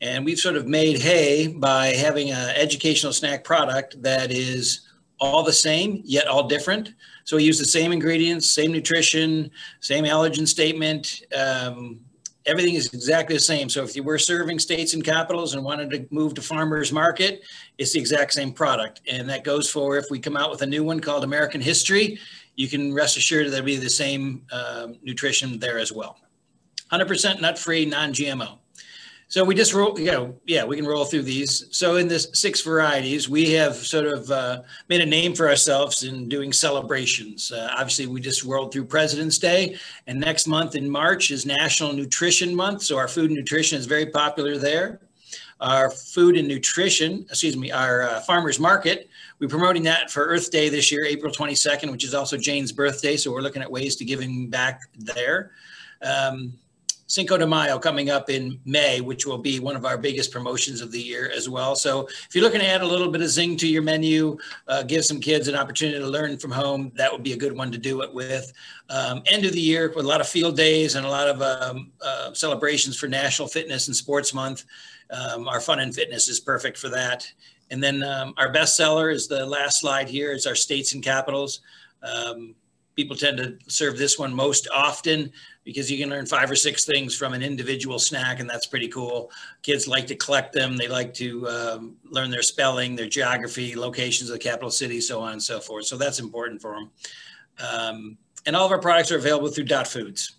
And we've sort of made hay by having an educational snack product that is all the same, yet all different. So we use the same ingredients, same nutrition, same allergen statement. Everything is exactly the same. So if you were serving states and capitals and wanted to move to farmers market, it's the exact same product. And that goes for if we come out with a new one called American History, you can rest assured there'll be the same nutrition there as well. 100% nut-free, non-GMO. So we just roll, we can roll through these. So in this 6 varieties, we have sort of made a name for ourselves in doing celebrations. Obviously, we just rolled through President's Day, and next month in March is National Nutrition Month. So our food and nutrition is very popular there. Our food and nutrition, our farmers market, we're promoting that for Earth Day this year, April 22nd, which is also Jane's birthday. So we're looking at ways to giving back there. Cinco de Mayo coming up in May, which will be one of our biggest promotions of the year as well. So if you're looking to add a little bit of zing to your menu, give some kids an opportunity to learn from home, that would be a good one to do it with. End of the year with a lot of field days and a lot of celebrations for National Fitness and Sports Month. Our fun and fitness is perfect for that. And then our best seller is the last slide here. It's our states and capitals. People tend to serve this one most often because you can learn 5 or 6 things from an individual snack, and that's pretty cool. Kids like to collect them. They like to learn their spelling, their geography, locations of the capital city, so on and so forth. So that's important for them. And all of our products are available through Dot Foods.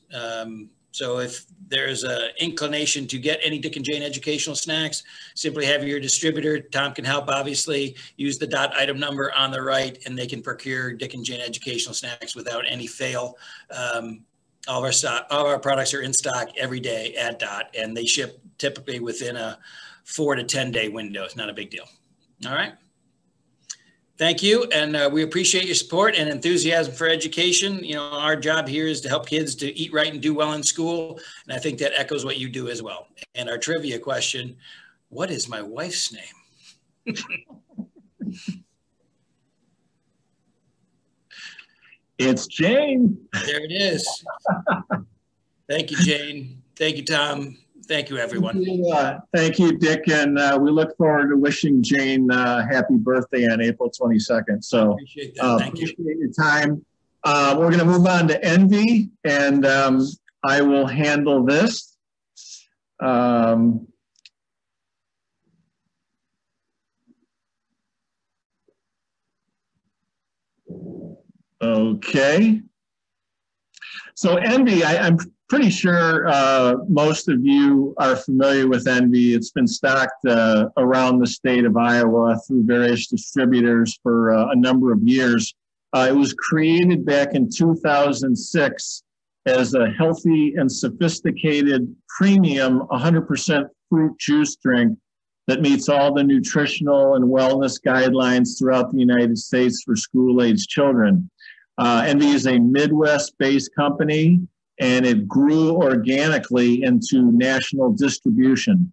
So if there's an inclination to get any Dick and Jane educational snacks, simply have your distributor, Tom can help obviously, use the Dot item number on the right, and they can procure Dick and Jane educational snacks without any fail. All of our products are in stock every day at Dot, and they ship typically within a 4 to 10 day window. It's not a big deal. All right. Thank you, and we appreciate your support and enthusiasm for education. You know, our job here is to help kids to eat right and do well in school, and I think that echoes what you do as well. And our trivia question, what is my wife's name? It's Jane. There it is. Thank you, Jane. Thank you, Tom. Thank you, everyone. Thank you, Dick, and we look forward to wishing Jane happy birthday on April 22nd. So appreciate that. Thank you. Appreciate your time. We're going to move on to Envy, and I will handle this. Okay. So Envy, I'm pretty sure most of you are familiar with Envy. It's been stocked around the state of Iowa through various distributors for a number of years. It was created back in 2006 as a healthy and sophisticated premium 100% fruit juice drink that meets all the nutritional and wellness guidelines throughout the United States for school-age children. Envy is a Midwest-based company, and it grew organically into national distribution.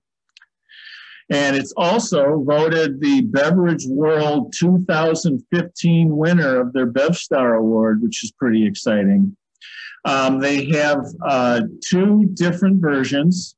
And it's also voted the Beverage World 2015 winner of their BevStar Award, which is pretty exciting. They have two different versions,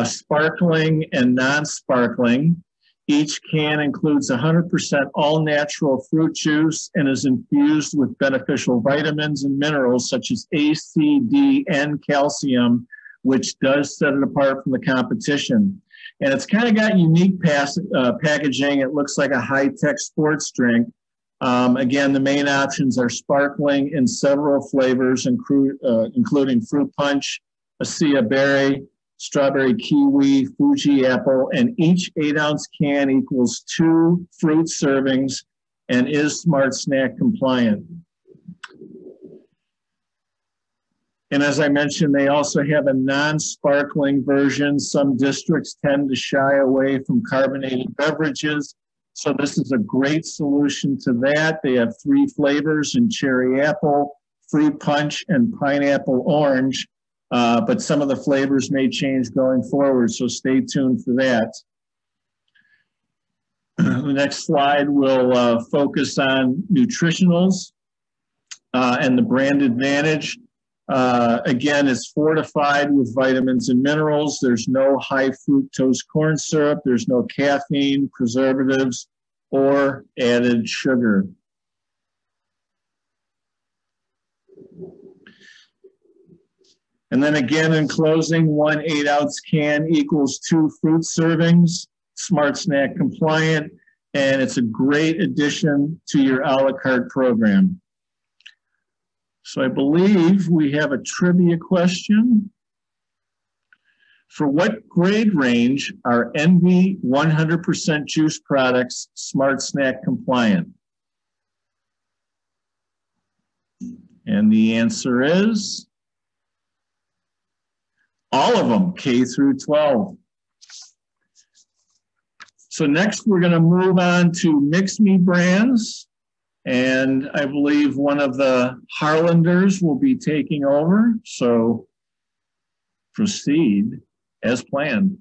sparkling and non-sparkling. Each can includes 100% all-natural fruit juice and is infused with beneficial vitamins and minerals such as A, C, D, and calcium, which does set it apart from the competition. And it's kind of got unique packaging. It looks like a high-tech sports drink. Again, the main options are sparkling in several flavors, including fruit punch, Acai berry, strawberry kiwi, Fuji apple, and each 8-ounce can equals 2 fruit servings and is Smart Snack compliant. And as I mentioned, they also have a non-sparkling version. Some districts tend to shy away from carbonated beverages, so this is a great solution to that. They have 3 flavors in cherry apple, fruit punch, and pineapple orange. But some of the flavors may change going forward, so stay tuned for that. The next slide will focus on nutritionals and the brand advantage. Again, it's fortified with vitamins and minerals. There's no high fructose corn syrup. There's no caffeine, preservatives, or added sugar. And then again, in closing, 1 8-ounce can equals 2 fruit servings, Smart Snack compliant, and it's a great addition to your a la carte program. So I believe we have a trivia question. For what grade range are Envy 100% juice products Smart Snack compliant? And the answer is all of them, K through 12. So next we're going to move on to Mix Me brands. And I believe one of the Harlanders will be taking over. So proceed as planned.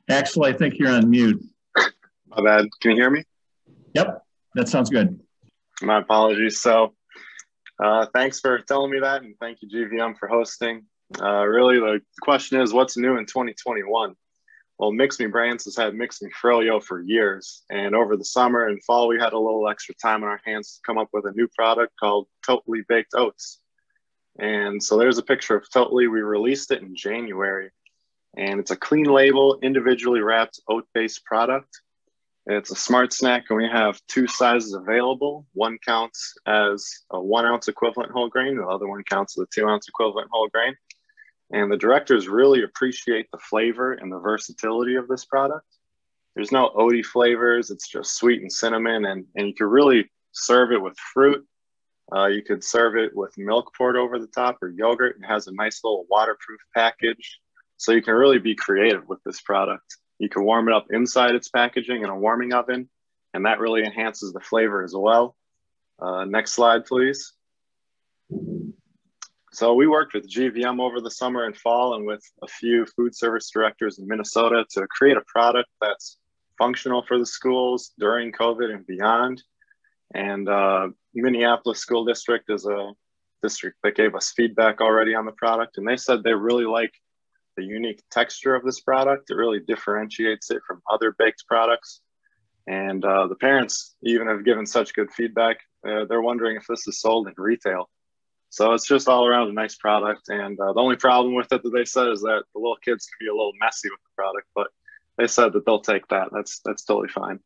Axel, I think you're on mute. My bad. Can you hear me? Yep, that sounds good. My apologies. So thanks for telling me that, and thank you, GVM, for hosting. Really, the question is, what's new in 2021? Well, Mix Me Brands has had Mix Me Froyo for years, and over the summer and fall, we had a little extra time on our hands to come up with a new product called Totally Baked Oats. And so there's a picture of Totally. We released it in January. And it's a clean label, individually wrapped oat-based product. It's a Smart Snack, and we have 2 sizes available. One counts as a 1-ounce equivalent whole grain. The other one counts as a 2-ounce equivalent whole grain. And the directors really appreciate the flavor and the versatility of this product. There's no oaty flavors. It's just sweet and cinnamon, and you can really serve it with fruit. You could serve it with milk poured over the top or yogurt. It has a nice little waterproof package. So you can really be creative with this product. You can warm it up inside its packaging in a warming oven, and that really enhances the flavor as well. Next slide, please. So we worked with GVM over the summer and fall and with a few food service directors in Minnesota to create a product that's functional for the schools during COVID and beyond. And Minneapolis School District is a district that gave us feedback already on the product, and they said they really like the unique texture of this product. It really differentiates it from other baked products. And the parents even have given such good feedback. They're wondering if this is sold in retail. So it's just all around a nice product. And the only problem with it that they said is that the little kids can be a little messy with the product, but they said that they'll take that. That's totally fine.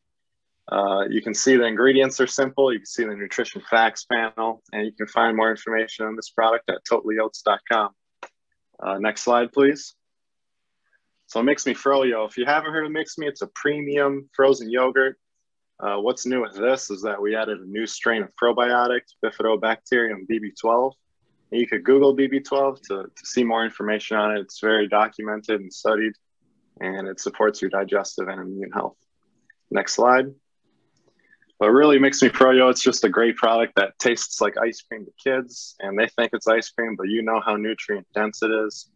You can see the ingredients are simple. You can see the nutrition facts panel, and you can find more information on this product at totallyOats.com. Next slide, please. So Mix Me Froyo, if you haven't heard of Mix Me, it's a premium frozen yogurt. What's new with this is that we added a new strain of probiotics, Bifidobacterium BB12. And you could Google BB12 to see more information on it. It's very documented and studied, and it supports your digestive and immune health. Next slide. But really, Mix Me Froyo, it's just a great product that tastes like ice cream to kids, and they think it's ice cream, but you know how nutrient dense it is.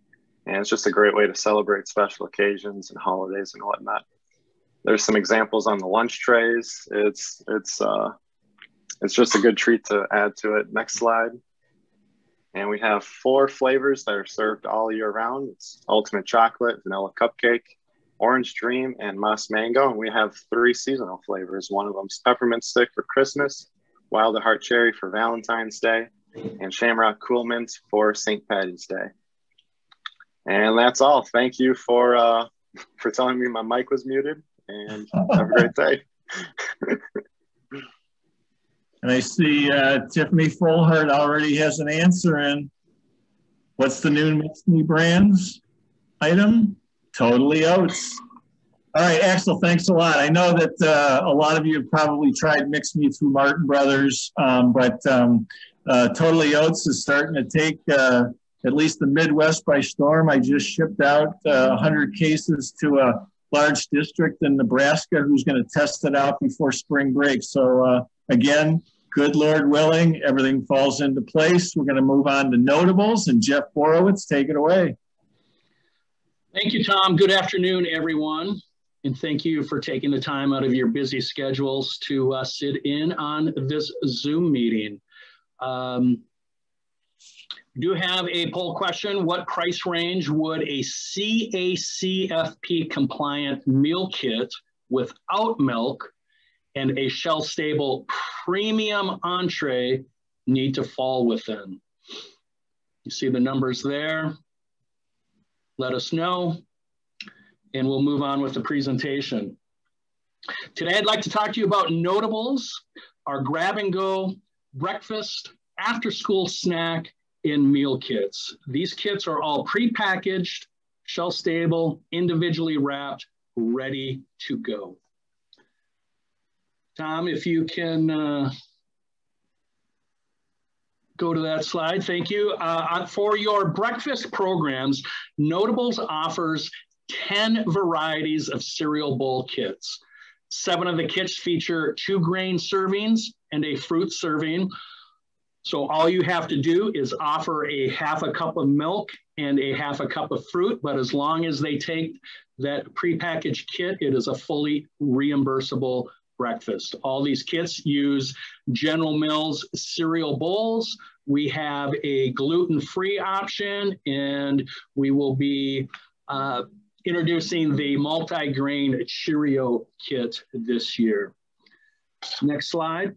And it's just a great way to celebrate special occasions and holidays and whatnot. There's some examples on the lunch trays. It's just a good treat to add to it. Next slide. And we have 4 flavors that are served all year round. It's Ultimate Chocolate, Vanilla Cupcake, Orange Dream, and Moss Mango. And we have 3 seasonal flavors. One of them's Peppermint Stick for Christmas, Wild at Heart Cherry for Valentine's Day, and Shamrock Cool Mint for St. Patty's Day. And that's all. Thank you for telling me my mic was muted, and have a great day. And I see Tiffany Fullhart already has an answer in. What's the new Mix Me Brands item? Totally Oats. All right, Axel, thanks a lot. I know that a lot of you have probably tried Mix Me through Martin Brothers, but Totally Oats is starting to take at least the Midwest by storm. I just shipped out 100 cases to a large district in Nebraska who's going to test it out before spring break. So again, good Lord willing, everything falls into place. We're going to move on to notables, and Jeff Borowitz, take it away. Thank you, Tom. Good afternoon, everyone. And thank you for taking the time out of your busy schedules to sit in on this Zoom meeting. Do have a poll question. What price range would a CACFP compliant meal kit without milk and a shelf-stable premium entree need to fall within? You see the numbers there. Let us know, and we'll move on with the presentation. Today, I'd like to talk to you about Notables, our grab-and-go breakfast, after-school snack, in meal kits. These kits are all pre-packaged, shelf-stable, individually wrapped, ready to go. Tom, if you can go to that slide, thank you. For your breakfast programs, Notables offers 10 varieties of cereal bowl kits. 7 of the kits feature 2 grain servings and a fruit serving. So all you have to do is offer a half a cup of milk and a half a cup of fruit, but as long as they take that prepackaged kit, it is a fully reimbursable breakfast. All these kits use General Mills cereal bowls. We have a gluten-free option, and we will be introducing the multi-grain Cheerio kit this year. Next slide.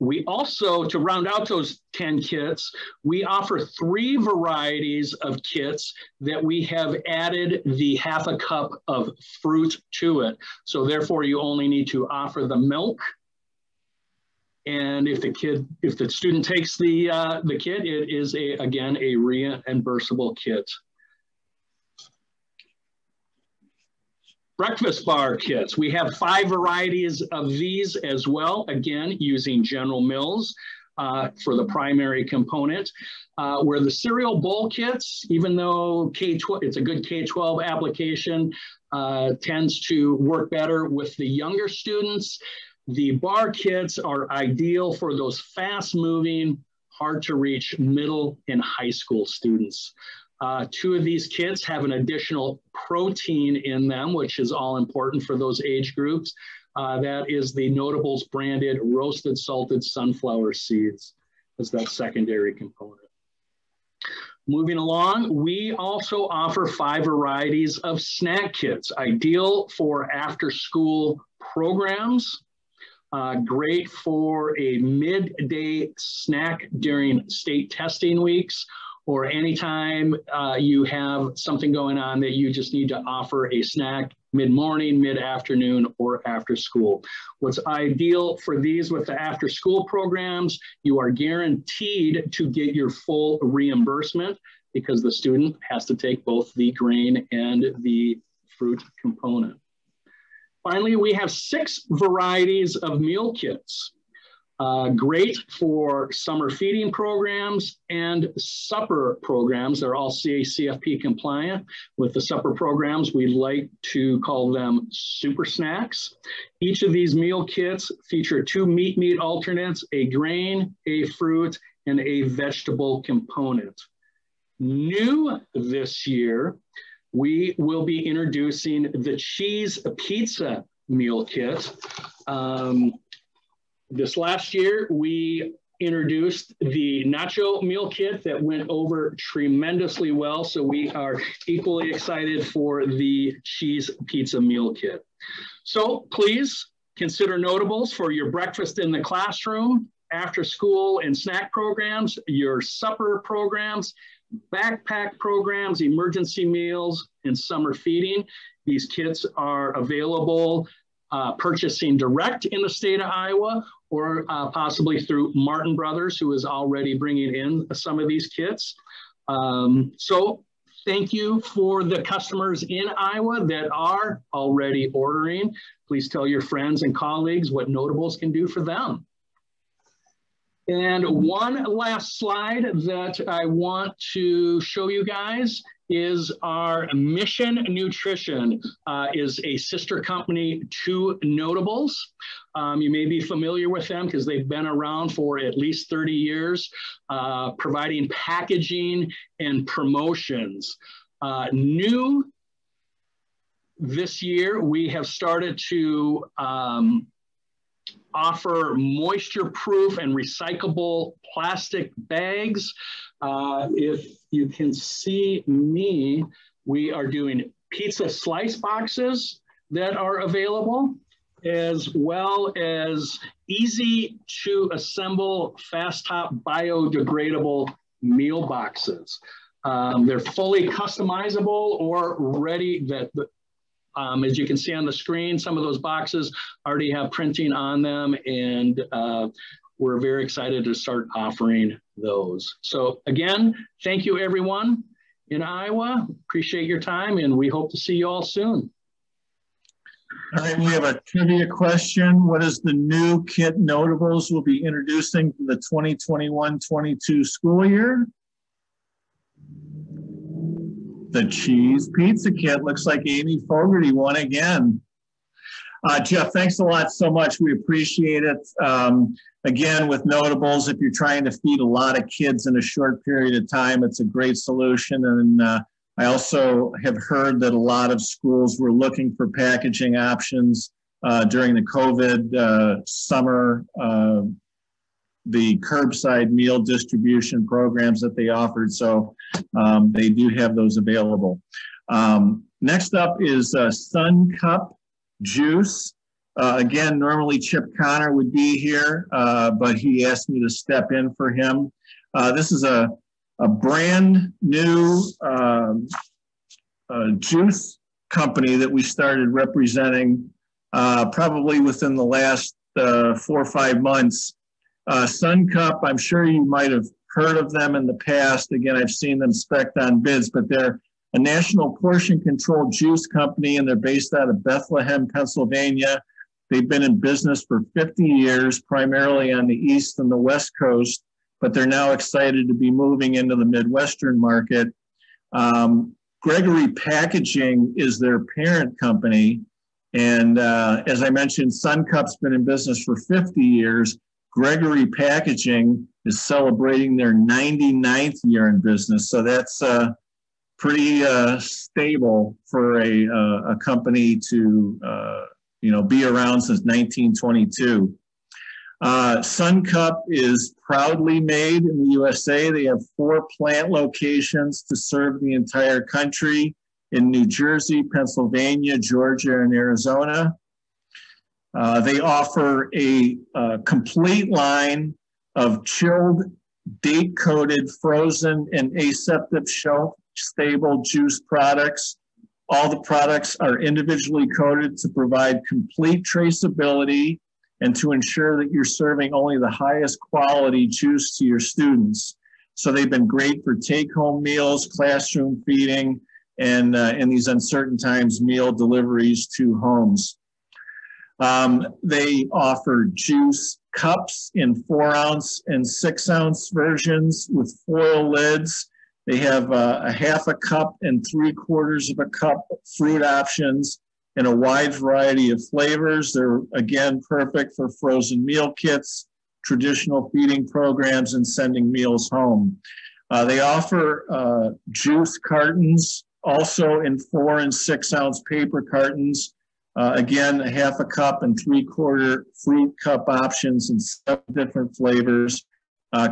We also, to round out those 10 kits, we offer 3 varieties of kits that we have added the half a cup of fruit to it. So therefore, you only need to offer the milk. And if the student takes the kit, it is again a reimbursable kit. Breakfast bar kits. We have 5 varieties of these as well, again, using General Mills for the primary component. Where the cereal bowl kits, even though K-12, it's a good K-12 application, tends to work better with the younger students. The bar kits are ideal for those fast-moving, hard-to-reach middle and high school students. 2 of these kits have an additional protein in them, which is all important for those age groups. That is the Notables branded roasted salted sunflower seeds as that secondary component. Moving along, we also offer 5 varieties of snack kits, ideal for after-school programs, great for a midday snack during state testing weeks, or anytime you have something going on that you just need to offer a snack mid-morning, mid-afternoon, or after school. What's ideal for these with the after-school programs, you are guaranteed to get your full reimbursement because the student has to take both the grain and the fruit component. Finally, we have 6 varieties of meal kits. Great for summer feeding programs and supper programs. They're all CACFP compliant. With the supper programs, we like to call them super snacks. Each of these meal kits feature 2 meat alternates, a grain, a fruit, and a vegetable component. New this year, we will be introducing the cheese pizza meal kit. This last year, we introduced the nacho meal kit that went over tremendously well. So we are equally excited for the cheese pizza meal kit. So please consider Notables for your breakfast in the classroom, after school and snack programs, your supper programs, backpack programs, emergency meals, and summer feeding. These kits are available purchasing direct in the state of Iowa or possibly through Martin Brothers, who is already bringing in some of these kits. So thank you for the customers in Iowa that are already ordering. Please tell your friends and colleagues what Notables can do for them. And one last slide that I want to show you guys is our Mission Nutrition is a sister company to Notables. You may be familiar with them because they've been around for at least 30 years, providing packaging and promotions. New this year, we have started to offer moisture-proof and recyclable plastic bags. If you can see me, we are doing pizza slice boxes that are available, as well as easy to assemble fast top biodegradable meal boxes. They're fully customizable or ready that as you can see on the screen, some of those boxes already have printing on them, and we're very excited to start offering those. So again, thank you everyone in Iowa. Appreciate your time, and we hope to see you all soon. All right, we have a trivia question. What is the new kit Notables will be introducing for the 2021-22 school year? The cheese pizza kit. Looks like Amy Fogarty won again. Jeff, thanks a lot so much. We appreciate it. Again, with Notables, if you're trying to feed a lot of kids in a short period of time, it's a great solution. And I also have heard that a lot of schools were looking for packaging options during the COVID summer, the curbside meal distribution programs that they offered. So they do have those available. Next up is Sun Cup Juice. Again, normally Chip Connor would be here, but he asked me to step in for him. This is a brand new juice company that we started representing probably within the last 4 or 5 months. Sun Cup, I'm sure you might have heard of them in the past. Again, I've seen them spec'd on bids, but they're a national portion control juice company, and they're based out of Bethlehem, Pennsylvania. They've been in business for 50 years, primarily on the East and the West Coast, but they're now excited to be moving into the Midwestern market. Gregory Packaging is their parent company. And as I mentioned, SunCup's been in business for 50 years. Gregory Packaging is celebrating their 99th year in business. So that's pretty stable for a company to be around since 1922. SunCup is proudly made in the USA. They have 4 plant locations to serve the entire country in New Jersey, Pennsylvania, Georgia, and Arizona. They offer a complete line of chilled, date-coated, frozen, and aseptic shelf-stable juice products. All the products are individually coated to provide complete traceability and to ensure that you're serving only the highest quality juice to your students. So they've been great for take-home meals, classroom feeding, and in these uncertain times, meal deliveries to homes. They offer juice cups in 4-ounce and 6-ounce versions with foil lids. They have a half a cup and 3/4 of a cup fruit options in a wide variety of flavors. They're, again, perfect for frozen meal kits, traditional feeding programs, and sending meals home. They offer juice cartons, also in 4- and 6-ounce paper cartons. Again, a half a cup and 3/4 fruit cup options in 7 different flavors.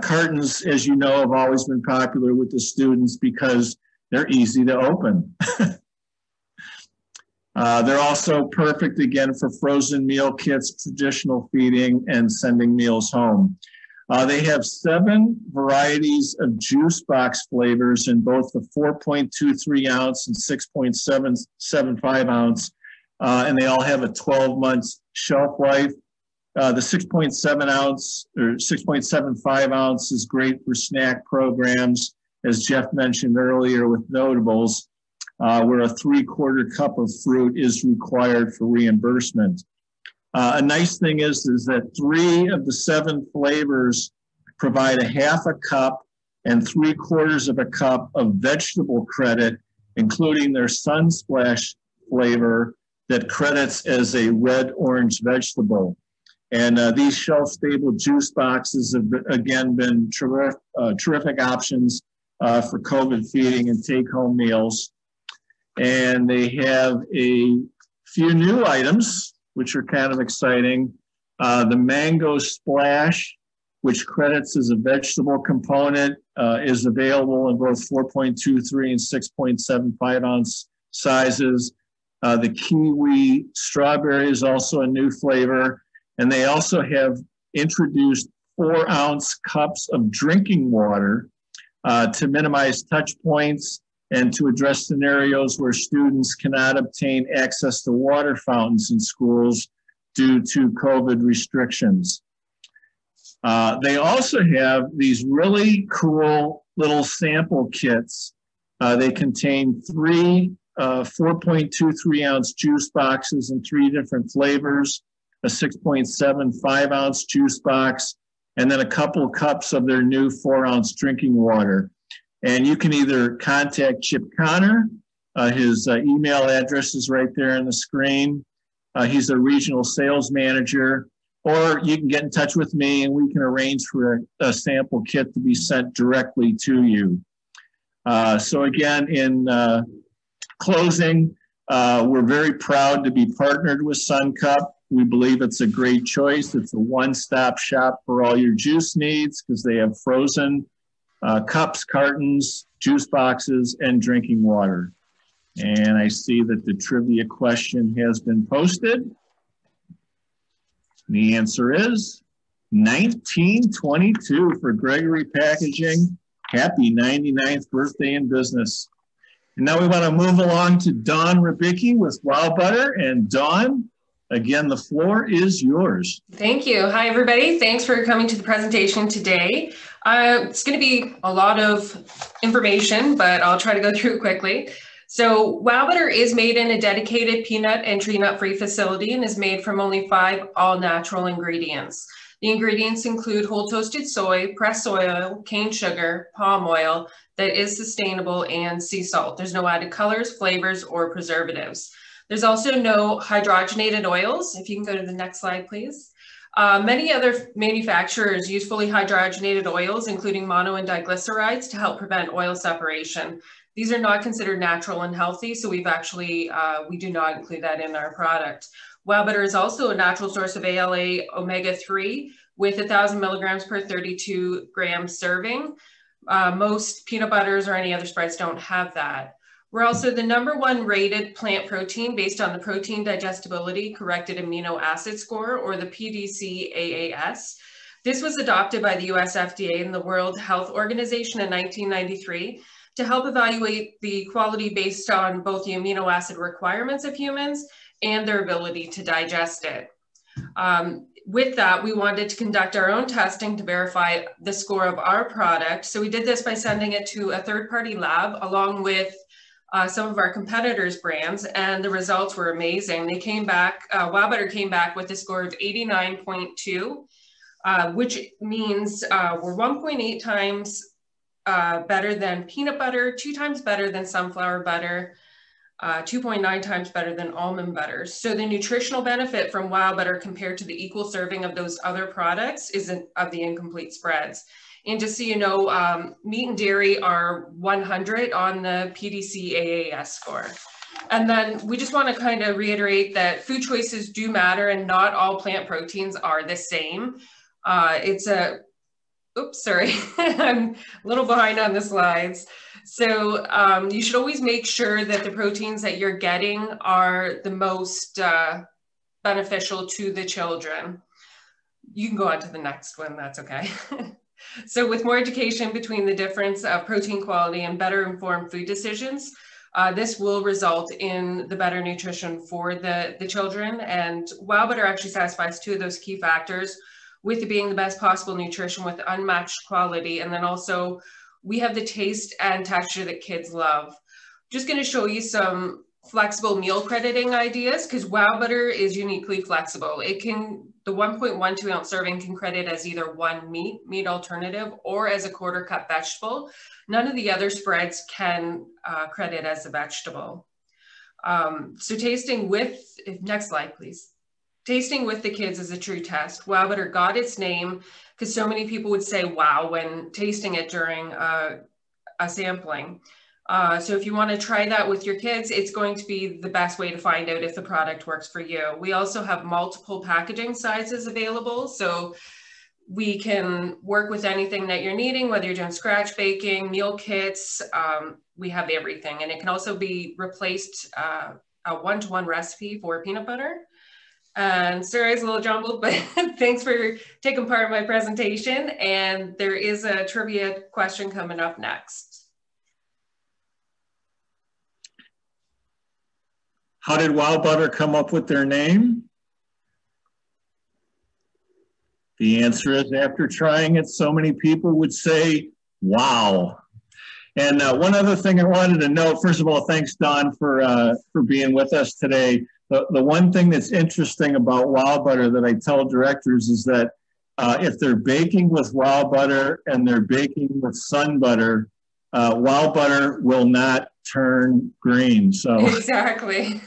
Cartons, as you know, have always been popular with the students because they're easy to open. They're also perfect, again, for frozen meal kits, traditional feeding, and sending meals home. They have 7 varieties of juice box flavors in both the 4.23 ounce and 6.75 ounce, and they all have a 12-month shelf life. The 6.7 ounce or 6.75 ounce is great for snack programs, as Jeff mentioned earlier with Notables, where a 3/4 cup of fruit is required for reimbursement. A nice thing is that 3 of the 7 flavors provide a half a cup and 3/4 of a cup of vegetable credit, including their Sunsplash flavor that credits as a red-orange vegetable. And these shelf-stable juice boxes have, again, been terrific options for COVID feeding and take-home meals. And they have a few new items, which are kind of exciting. The Mango Splash, which credits as a vegetable component, is available in both 4.23 and 6.75 ounce sizes. The Kiwi Strawberry is also a new flavor. And they also have introduced 4-ounce cups of drinking water to minimize touch points and to address scenarios where students cannot obtain access to water fountains in schools due to COVID restrictions. They also have these really cool little sample kits. They contain 3 4.23 ounce juice boxes in 3 different flavors, a 6.75 ounce juice box, and then a couple cups of their new 4-ounce drinking water. And you can either contact Chip Connor. His email address is right there on the screen. He's a regional sales manager, or you can get in touch with me and we can arrange for a sample kit to be sent directly to you. So again, in closing, we're very proud to be partnered with SunCup. We believe it's a great choice. It's a one-stop shop for all your juice needs because they have frozen cups, cartons, juice boxes, and drinking water. And I see that the trivia question has been posted. The answer is 1922 for Gregory Packaging. Happy 99th birthday in business. And now we want to move along to Dawn Ribicki with Wow Butter. And Dawn, again, the floor is yours. Thank you. Hi, everybody. Thanks for coming to the presentation today. It's going to be a lot of information, but I'll try to go through it quickly. So Wow Butter is made in a dedicated peanut and tree nut free facility and is made from only 5 all natural ingredients. The ingredients include whole toasted soy, pressed oil, cane sugar, palm oil that is sustainable, and sea salt. There's no added colors, flavors, or preservatives. There's also no hydrogenated oils. If you can go to the next slide, please. Many other manufacturers use fully hydrogenated oils, including mono and diglycerides, to help prevent oil separation. These are not considered natural and healthy, so we do not include that in our product. Wow Butter is also a natural source of ALA omega-3 with 1,000 milligrams per 32 gram serving. Most peanut butters or any other spreads don't have that. We're also the #1 rated plant protein based on the Protein Digestibility Corrected Amino Acid Score, or the PDCAAS. This was adopted by the US FDA and the World Health Organization in 1993 to help evaluate the quality based on both the amino acid requirements of humans and their ability to digest it. With that, we wanted to conduct our own testing to verify the score of our product. So we did this by sending it to a third-party lab along with some of our competitors' brands, and the results were amazing. They came back, Wow Butter came back with a score of 89.2, which means we're 1.8 times better than peanut butter, 2 times better than sunflower butter, 2.9 times better than almond butter. So the nutritional benefit from Wow Butter compared to the equal serving of those other products isn't of the incomplete spreads. And just so you know, meat and dairy are 100 on the PDCAAS score. And then we just want to kind of reiterate that food choices do matter and not all plant proteins are the same. Oops, sorry, I'm a little behind on the slides. So you should always make sure that the proteins that you're getting are the most beneficial to the children. You can go on to the next one, that's okay. So with more education between the difference of protein quality and better informed food decisions, this will result in the better nutrition for the children. And Wow Butter actually satisfies 2 of those key factors, with it being the best possible nutrition with unmatched quality. And then also we have the taste and texture that kids love. Just going to show you some flexible meal crediting ideas, because Wow Butter is uniquely flexible. The 1.12 ounce serving can credit as either 1 meat alternative, or as a 1/4 cup vegetable. None of the other spreads can credit as a vegetable. So tasting with, next slide, please. Tasting with the kids is a true test. Wow Butter got its name because so many people would say wow when tasting it during a sampling. So if you want to try that with your kids, it's going to be the best way to find out if the product works for you. We also have multiple packaging sizes available, so we can work with anything that you're needing, whether you're doing scratch baking, meal kits, we have everything. And it can also be replaced a 1-to-1 recipe for peanut butter. And sorry, it's a little jumbled, but thanks for taking part in my presentation. And there is a trivia question coming up next. How did Wow Butter come up with their name? The answer is, after trying it, so many people would say, wow. And one other thing I wanted to note, first of all, thanks, Don, for being with us today. The one thing that's interesting about Wow Butter that I tell directors is that if they're baking with Wow Butter and they're baking with Sun Butter, Wow Butter will not turn green. So exactly.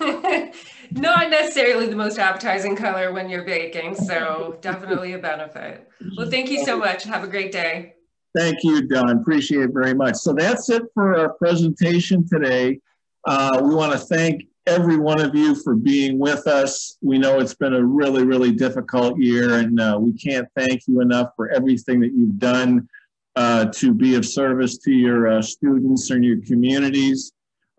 Not necessarily the most appetizing color when you're baking, so definitely a benefit. Well, thank you so much. Have a great day. Thank you, Don. Appreciate it very much. So that's it for our presentation today. We want to thank every one of you for being with us. We know it's been a really, really difficult year, and we can't thank you enough for everything that you've done to be of service to your students and your communities.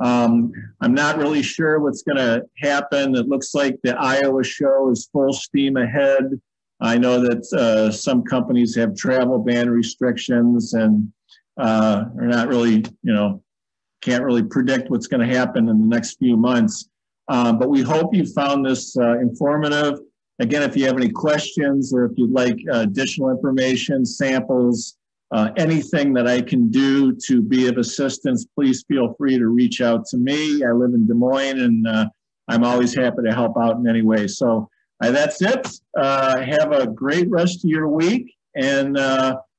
I'm not really sure what's going to happen. It looks like the Iowa show is full steam ahead. I know that some companies have travel ban restrictions and are not really, can't really predict what's going to happen in the next few months. But we hope you found this informative. Again, if you have any questions or if you'd like additional information, samples, anything that I can do to be of assistance, please feel free to reach out to me. I live in Des Moines, and I'm always happy to help out in any way. So that's it. Have a great rest of your week. And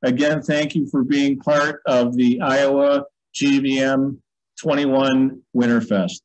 again, thank you for being part of the Iowa GVM 21 Winterfest.